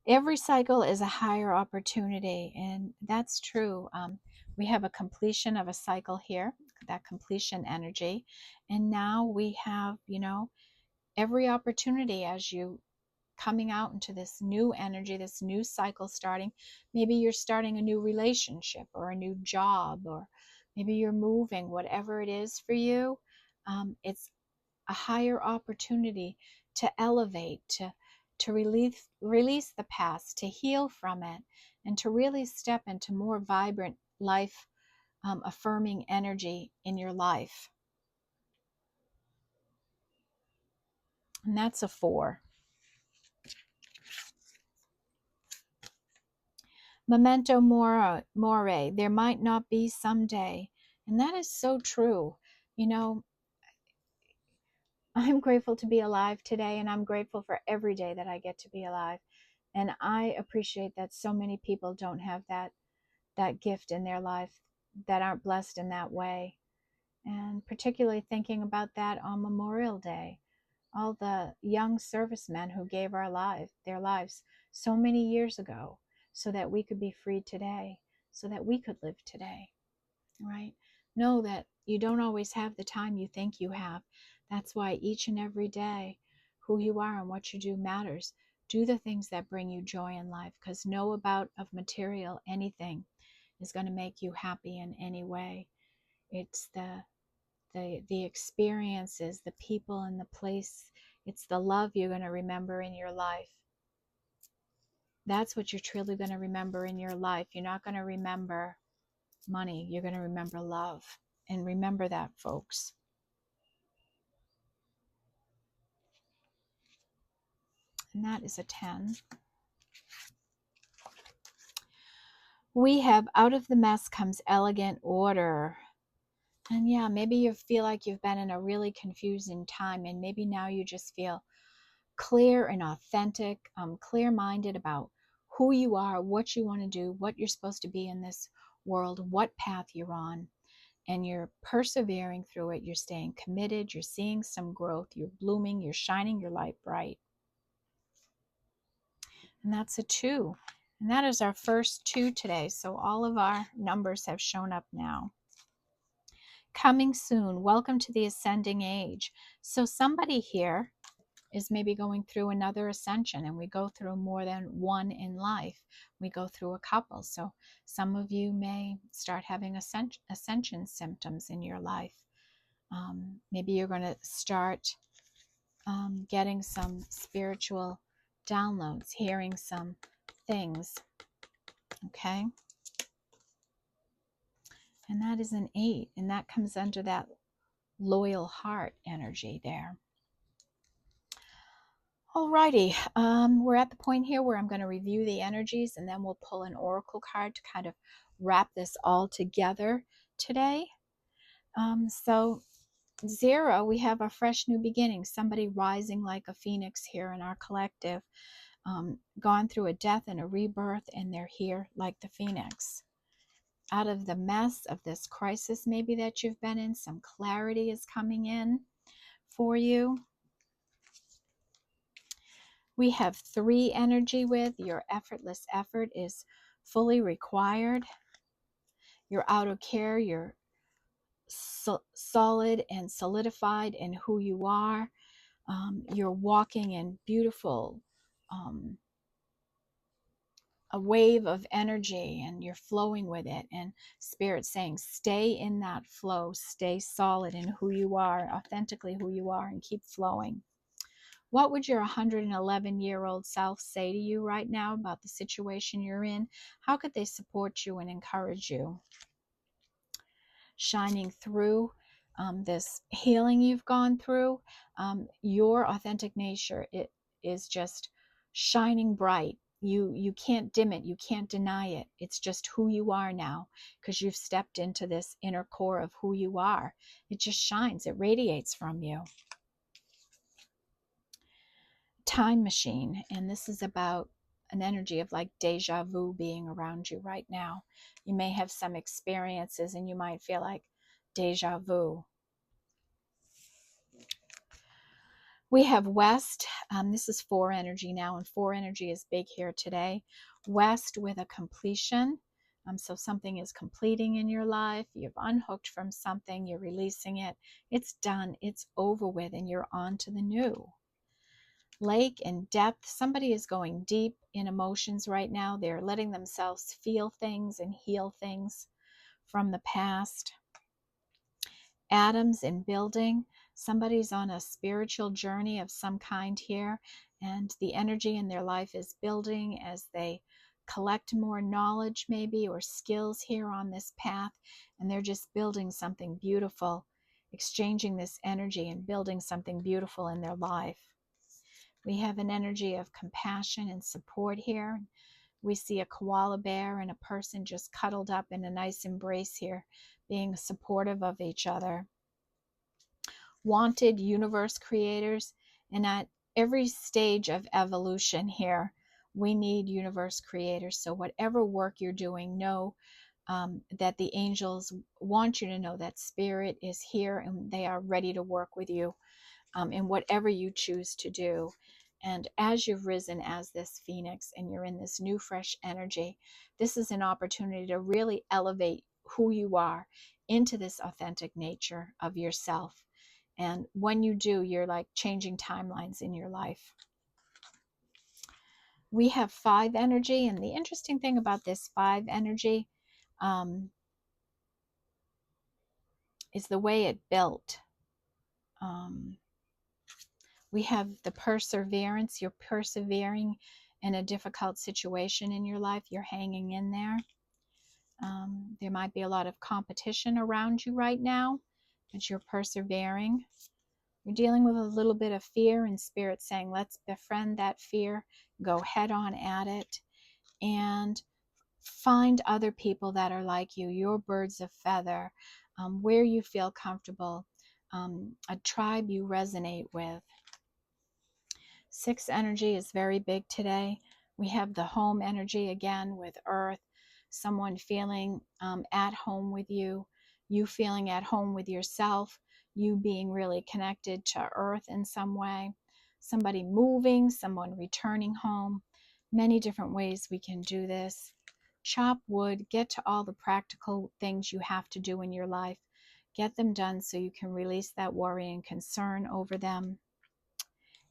Every cycle is a higher opportunity, and that's true. We have a completion of a cycle here, that completion energy, and now we have, every opportunity as you coming out into this new energy, this new cycle starting. Maybe you're starting a new relationship or a new job, or maybe you're moving, whatever it is for you. It's a higher opportunity to elevate, to release the past, to heal from it, and to really step into more vibrant life affirming energy in your life. And that's a 4. Memento mori, there might not be someday. And that is so true. I'm grateful to be alive today, and I'm grateful for every day that I get to be alive. And I appreciate that so many people don't have that gift in their life, that aren't blessed in that way. And particularly thinking about that on Memorial Day, all the young servicemen who gave their lives so many years ago so that we could be free today, so that we could live today, right? Know that you don't always have the time you think you have. That's why each and every day, who you are and what you do matters. Do the things that bring you joy in life, because no amount of material anything is going to make you happy in any way. It's the experiences, the people, and the place. It's the love you're going to remember in your life. That's what you're truly going to remember in your life. You're not going to remember money. You're going to remember love. And remember that, folks. And that is a 10. We have out of the mess comes elegant order. And yeah, maybe you feel like you've been in a really confusing time, and maybe now you just feel clear and authentic, clear-minded about who you are, what you want to do, what you're supposed to be in this world, what path you're on, and you're persevering through it. You're staying committed. You're seeing some growth. You're blooming. You're shining your light bright. And that's a 2. And that is our first 2 today. So all of our numbers have shown up now. Coming soon. Welcome to the ascending age. So somebody here is maybe going through another ascension, and we go through more than one in life. We go through a couple. So some of you may start having ascension symptoms in your life. Maybe you're going to start getting some spiritual downloads, hearing some things. Okay? And that is an 8, and that comes under that loyal heart energy there. Alrighty, we're at the point here where I'm going to review the energies, and then we'll pull an oracle card to kind of wrap this all together today. So 0, we have a fresh new beginning, somebody rising like a phoenix here in our collective, gone through a death and a rebirth, and they're here like the phoenix. Out of the mess of this crisis, maybe that you've been in, some clarity is coming in for you. We have 3 energy with your effortless effort is fully required. You're out of care. You're solid and solidified in who you are. You're walking in beautiful, a wave of energy, and you're flowing with it. And Spirit saying, stay in that flow, stay solid in who you are, authentically who you are, and keep flowing. What would your 111-year-old self say to you right now about the situation you're in? How could they support you and encourage you? Shining through this healing you've gone through, your authentic nature, it is just shining bright. You can't dim it, you can't deny it. It's just who you are now, because you've stepped into this inner core of who you are. It just shines, it radiates from you. Time machine, and this is about an energy of like deja vu being around you right now. You may have some experiences and you might feel like deja vu. We have West. This is 4 energy now, and 4 energy is big here today. West with a completion. So something is completing in your life. You've unhooked from something. You're releasing it. It's done. It's over with, and you're on to the new. Lake and depth. Somebody is going deep in emotions right now. They're letting themselves feel things and heal things from the past. Atoms and building. Somebody's on a spiritual journey of some kind here, and the energy in their life is building as they collect more knowledge maybe or skills here on this path, and they're just building something beautiful, exchanging this energy and building something beautiful in their life. We have an energy of compassion and support here. We see a koala bear and a person just cuddled up in a nice embrace here, being supportive of each other. Wanted universe creators, and at every stage of evolution here, we need universe creators. So whatever work you're doing, know that the angels want you to know that Spirit is here and they are ready to work with you in whatever you choose to do. And as you've risen as this phoenix and you're in this new fresh energy, this is an opportunity to really elevate who you are into this authentic nature of yourself. And when you do, you're like changing timelines in your life. We have 5 energy, and the interesting thing about this 5 energy is the way it built. We have the perseverance. You're persevering in a difficult situation in your life. You're hanging in there. There might be a lot of competition around you right now, but you're persevering. You're dealing with a little bit of fear, and Spirit saying, let's befriend that fear, go head on at it, and find other people that are like you, your birds of feather, where you feel comfortable, a tribe you resonate with. 6 energy is very big today. We have the home energy again with Earth, someone feeling at home with you, you feeling at home with yourself, you being really connected to Earth in some way, somebody moving, someone returning home. Many different ways we can do this. Chop wood, get to all the practical things you have to do in your life. Get them done so you can release that worry and concern over them.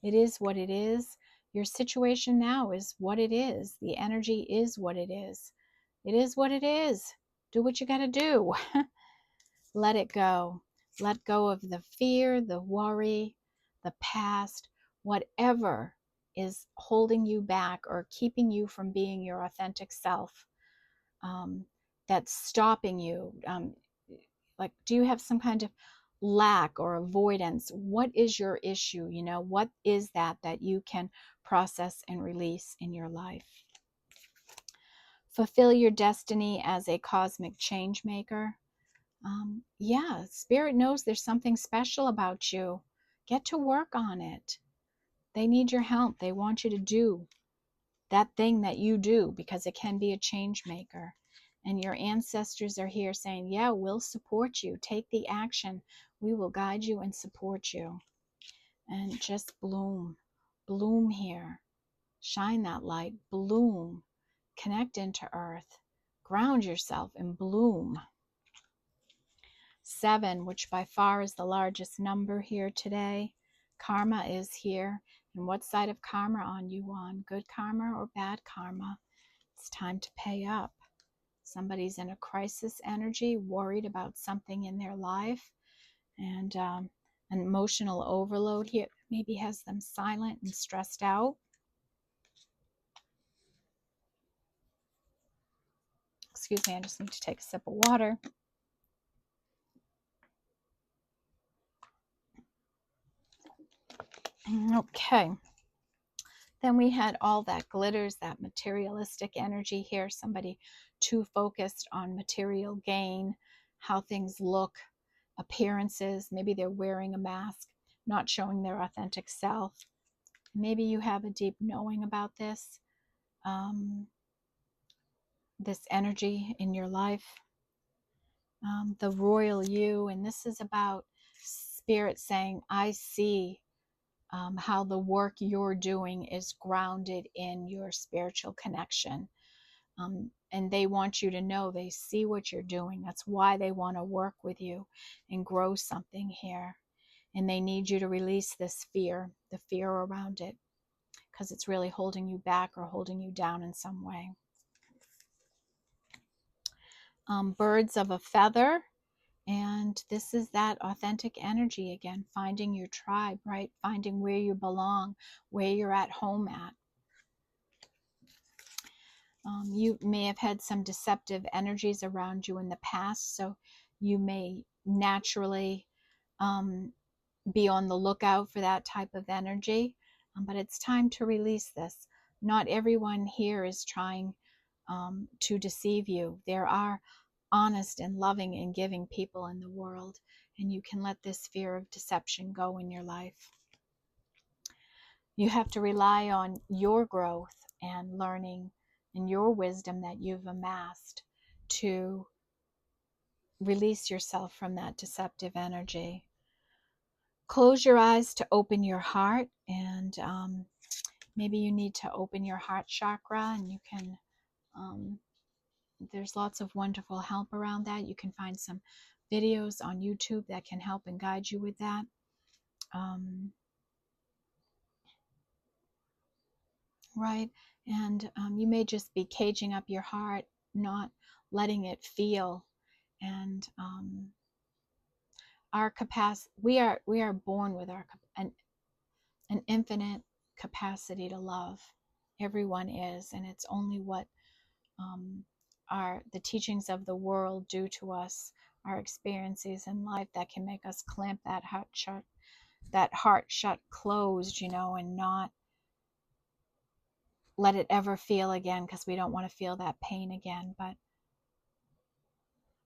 It is what it is. Your situation now is what it is. The energy is what it is. It is what it is. Do what you got to do. Let it go. Let go of the fear, the worry, the past, whatever is holding you back or keeping you from being your authentic self, that's stopping you. Like, do you have some kind of lack or avoidance? What is your issue? What is that you can process and release in your life? Fulfill your destiny as a cosmic change maker. Yeah, Spirit knows there's something special about you. Get to work on it. They need your help. They want you to do that thing that you do because it can be a change maker. And your ancestors are here saying, yeah, we'll support you. Take the action. We will guide you and support you. And just bloom. Bloom here. Shine that light. Bloom. Connect into earth. Ground yourself and bloom. 7, which by far is the largest number here today. Karma is here. And what side of karma are you on? Good karma or bad karma? It's time to pay up. Somebody's in a crisis energy, worried about something in their life, and an emotional overload here maybe has them silent and stressed out. Excuse me, I just need to take a sip of water. Okay. Then we had all that glitters, that materialistic energy here. Somebody too focused on material gain, how things look, appearances. Maybe they're wearing a mask, not showing their authentic self. Maybe you have a deep knowing about this, this energy in your life. The royal you, and this is about Spirit saying, I see how the work you're doing is grounded in your spiritual connection. And they want you to know they see what you're doing. That's why they want to work with you and grow something here. And they need you to release this fear, the fear around it, because it's really holding you back or holding you down in some way. Birds of a feather. And this is that authentic energy again, finding your tribe, right? Finding where you belong, where you're at home at. You may have had some deceptive energies around you in the past, so you may naturally be on the lookout for that type of energy. But it's time to release this. Not everyone here is trying to deceive you. There are honest and loving and giving people in the world, and you can let this fear of deception go in your life. You have to rely on your growth and learning and your wisdom that you've amassed to release yourself from that deceptive energy. Close your eyes to open your heart, and maybe you need to open your heart chakra, and you can there's lots of wonderful help around that. You can find some videos on YouTube that can help and guide you with that. Right? And you may just be caging up your heart, not letting it feel. And our capacity, we are born with an infinite capacity to love. Everyone is, and it's only what the teachings of the world do to us, our experiences in life, that can make us clamp that heart shut closed, and not let it ever feel again, because we don't want to feel that pain again.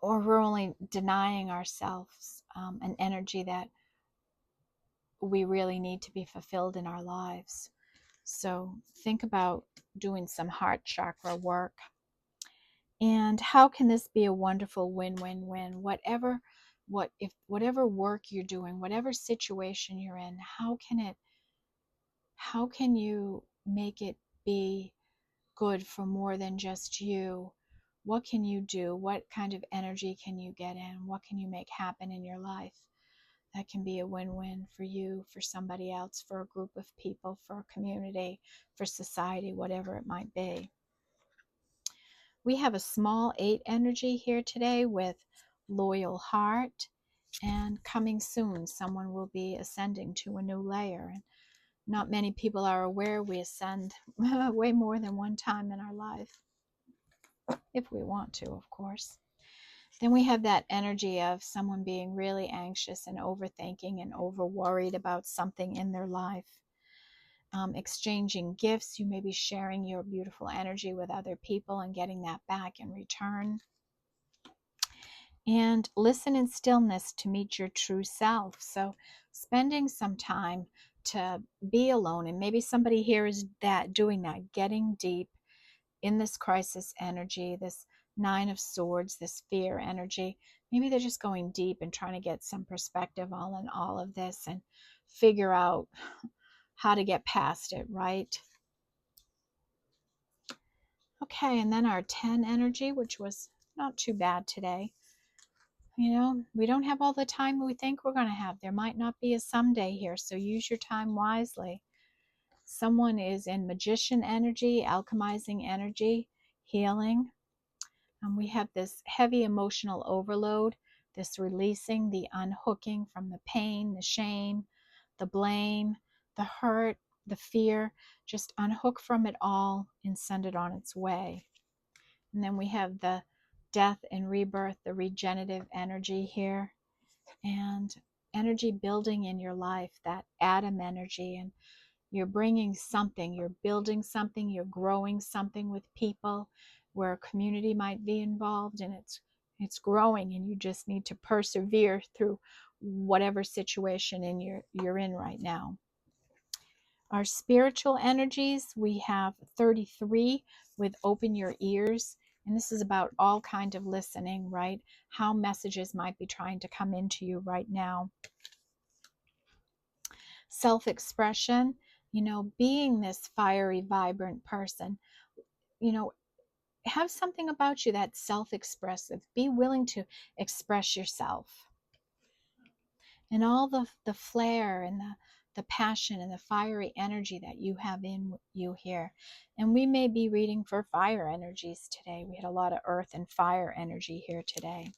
Or we're only denying ourselves an energy that we really need to be fulfilled in our lives. So think about doing some heart chakra work. And how can this be a wonderful win-win-win? Whatever work you're doing, whatever situation you're in, how can you make it be good for more than just you? What can you do? What kind of energy can you get in? What can you make happen in your life that can be a win-win for you, for somebody else, for a group of people, for a community, for society, whatever it might be? We have a small 8 energy here today with loyal heart, and coming soon someone will be ascending to a new layer. And not many people are aware we ascend way more than one time in our life, if we want to, of course. Then we have that energy of someone being really anxious and overthinking and over worried about something in their life. Exchanging gifts. You may be sharing your beautiful energy with other people and getting that back in return. and listen in stillness to meet your true self. So, spending some time to be alone, and maybe somebody here is that doing that, getting deep in this crisis energy, this Nine of Swords, this fear energy. Maybe they're just going deep and trying to get some perspective on all of this and figure out how to get past it, right? Okay, and then our 10 energy, which was not too bad today. You know, we don't have all the time we think we're going to have. There might not be a someday here, so use your time wisely. Someone is in magician energy, alchemizing energy, healing. And we have this heavy emotional overload, this releasing, the unhooking from the pain, the shame, the blame, the hurt, the fear. Just unhook from it all and send it on its way. And then we have the death and rebirth, the regenerative energy here, and energy building in your life, that atom energy. And you're bringing something, you're building something, you're growing something with people where a community might be involved, and it's growing, and you just need to persevere through whatever situation you're in right now. Our spiritual energies, we have 33 with open your ears, and this is about all kind of listening, right? How messages might be trying to come into you right now. Self-expression, you know, being this fiery, vibrant person, you know, have something about you that's self-expressive. Be willing to express yourself. And all the flair and the passion and the fiery energy that you have in you here. And we may be reading for fire energies today. We had a lot of earth and fire energy here today.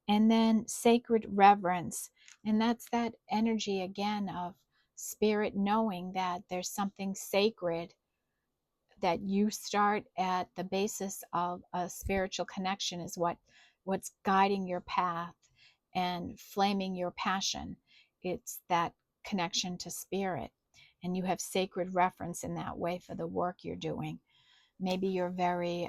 And then sacred reverence. And that's that energy again of spirit knowing that there's something sacred, that you start at the basis of a spiritual connection is what's guiding your path and flaming your passion. It's that connection to spirit, and you have sacred reference in that way for the work you're doing. Maybe you're very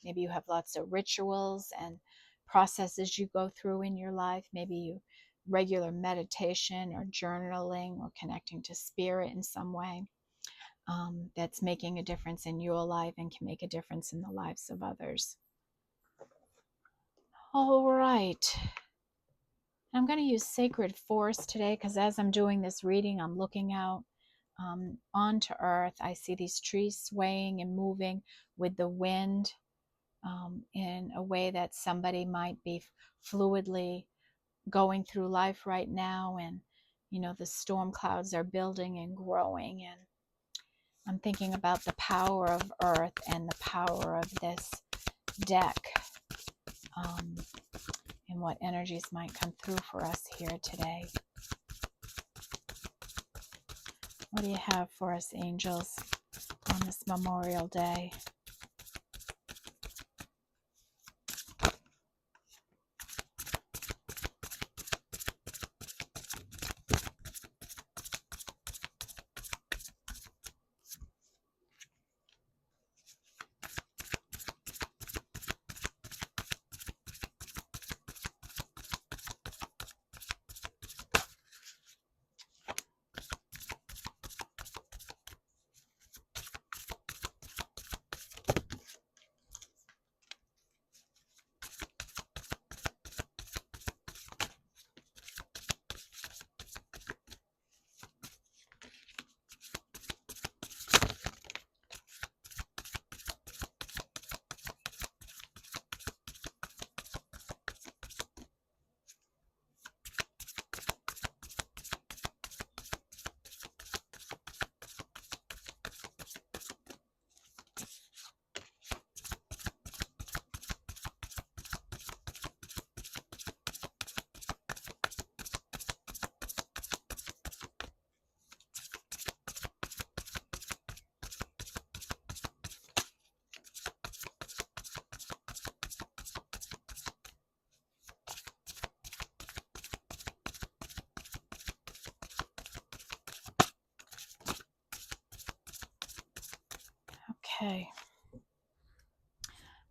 maybe you have lots of rituals and processes you go through in your life. Maybe you regular meditation or journaling or connecting to spirit in some way, that's making a difference in your life and can make a difference in the lives of others. All right. I'm going to use sacred force today because as I'm doing this reading, I'm looking out onto earth. I see these trees swaying and moving with the wind, in a way that somebody might be fluidly going through life right now. And, you know, the storm clouds are building and growing. And I'm thinking about the power of earth and the power of this deck, and what energies might come through for us here today. What do you have for us, angels, on this Memorial Day?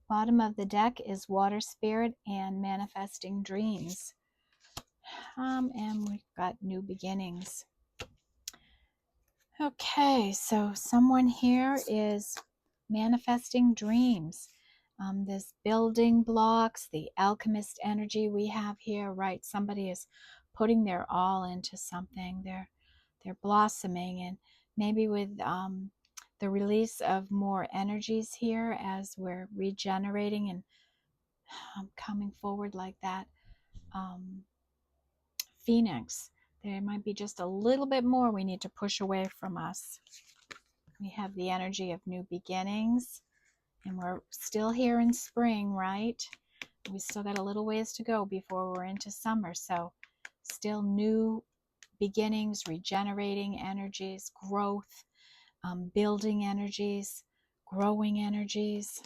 Bottom of the deck is Water Spirit and Manifesting Dreams. And we've got New Beginnings. Okay, so someone here is manifesting dreams. This building blocks, the alchemist energy we have here, right? Somebody is putting their all into something. They're blossoming, and maybe with the release of more energies here as we're regenerating and coming forward like that phoenix. There might be just a little bit more we need to push away from us. We have the energy of new beginnings, and we're still here in spring, right? We still got a little ways to go before we're into summer, so still new beginnings, regenerating energies, growth, building energies, growing energies.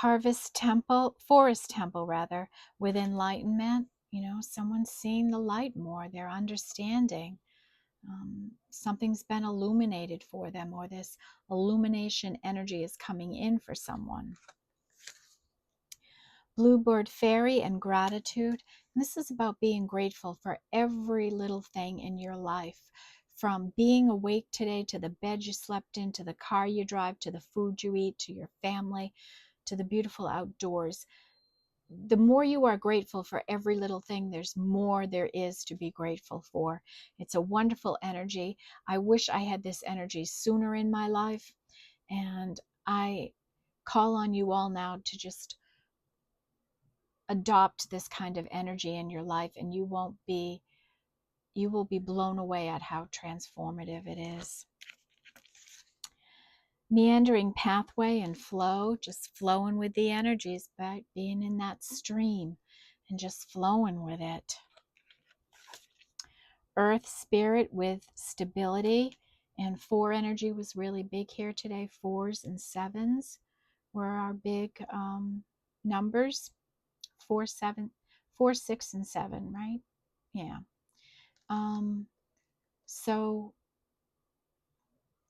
Forest temple rather, with enlightenment. You know, someone's seeing the light more, they're understanding. Something's been illuminated for them, or this illumination energy is coming in for someone. Bluebird Fairy and Gratitude. And this is about being grateful for every little thing in your life, from being awake today to the bed you slept in, to the car you drive, to the food you eat, to your family, to the beautiful outdoors. The more you are grateful for every little thing, there's more there is to be grateful for. It's a wonderful energy. I wish I had this energy sooner in my life, and I call on you all now to just adopt this kind of energy in your life, and you will be blown away at how transformative it is. Meandering pathway and flow, just flowing with the energies, but being in that stream and just flowing with it. Earth Spirit with stability, and 4 energy was really big here today. 4s and 7s were our big numbers. 4, 7, 4, 6, and 7, right? Yeah. So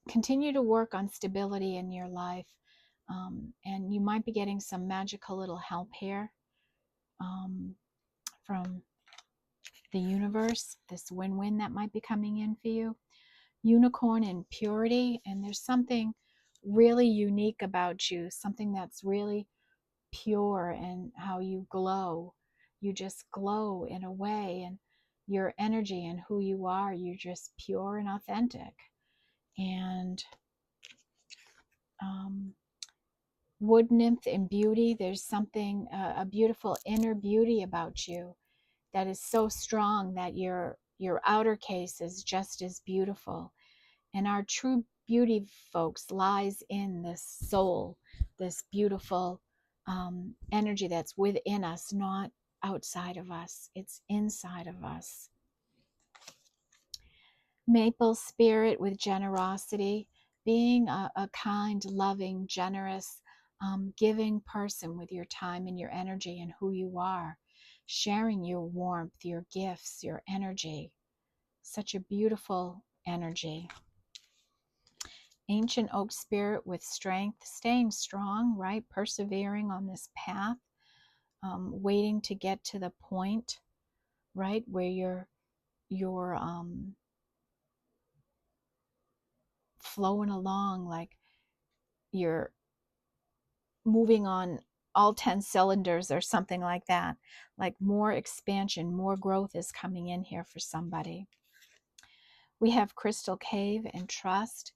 continue to work on stability in your life, and you might be getting some magical little help here from the universe, this win-win that might be coming in for you. Unicorn and purity, and there's something really unique about you, something that's really pure, and how you glow. You just glow in a way, and your energy and who you are, you're just pure and authentic. And wood nymph and beauty, there's something, a beautiful inner beauty about you that is so strong that your outer case is just as beautiful. And our true beauty, folks, lies in this soul, this beautiful energy that's within us, not outside of us. It's inside of us. Maple Spirit with generosity, being a kind, loving, generous, giving person with your time and your energy and who you are, sharing your warmth, your gifts, your energy. Such a beautiful energy. Ancient Oak Spirit with strength, staying strong, right? Persevering on this path, waiting to get to the point, right, where you're flowing along, like you're moving on all 10 cylinders or something like that. Like more expansion, more growth is coming in here for somebody. We have Crystal Cave and Trust.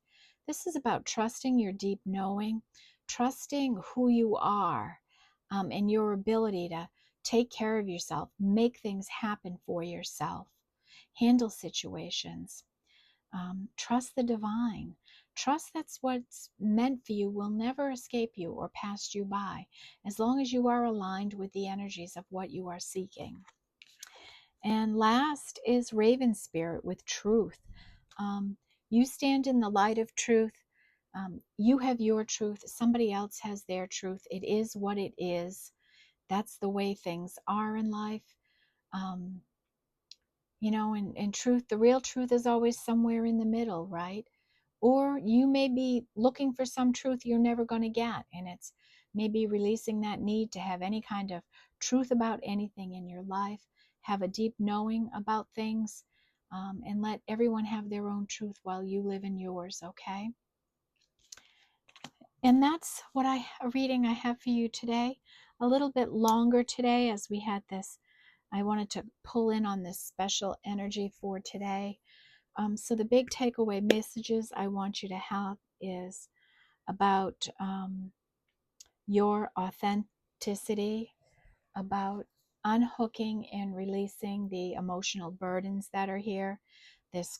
This is about trusting your deep knowing, trusting who you are, and your ability to take care of yourself, make things happen for yourself, handle situations. Trust the divine. Trust that's what's meant for you will never escape you or pass you by, as long as you are aligned with the energies of what you are seeking. And last is Raven Spirit with truth. You stand in the light of truth. You have your truth. Somebody else has their truth. It is what it is. That's the way things are in life. You know, and truth, the real truth is always somewhere in the middle, right? Or you may be looking for some truth you're never going to get, and it's maybe releasing that need to have any kind of truth about anything in your life, have a deep knowing about things, and let everyone have their own truth while you live in yours, okay? And that's what a reading I have for you today. A little bit longer today, as we had this, I wanted to pull in on this special energy for today. So the big takeaway messages I want you to have is about your authenticity, about unhooking and releasing the emotional burdens that are here, this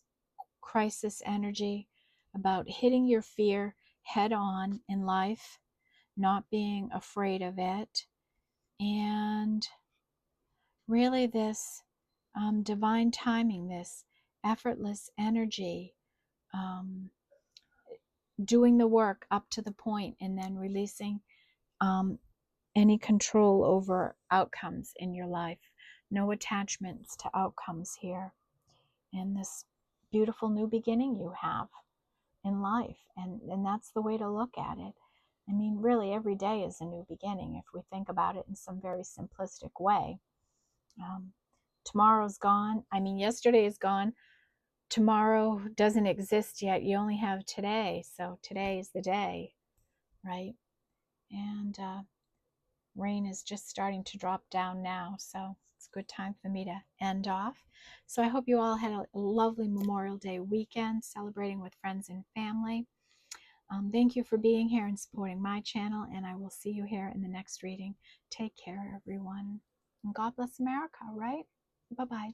crisis energy, about hitting your fear head on in life, not being afraid of it, and really this divine timing, this effortless energy, um, doing the work up to the point and then releasing um, any control over outcomes in your life. No attachments to outcomes here. And this beautiful new beginning you have in life. And that's the way to look at it. I mean, really, every day is a new beginning if we think about it in some very simplistic way. Um, Tomorrow's gone. I mean, yesterday is gone. Tomorrow doesn't exist yet. You only have today. So today is the day, right? And rain is just starting to drop down now, so it's a good time for me to end off. So I hope you all had a lovely Memorial Day weekend celebrating with friends and family. Thank you for being here and supporting my channel, and I will see you here in the next reading. Take care, everyone. And God bless America, right? Bye-bye.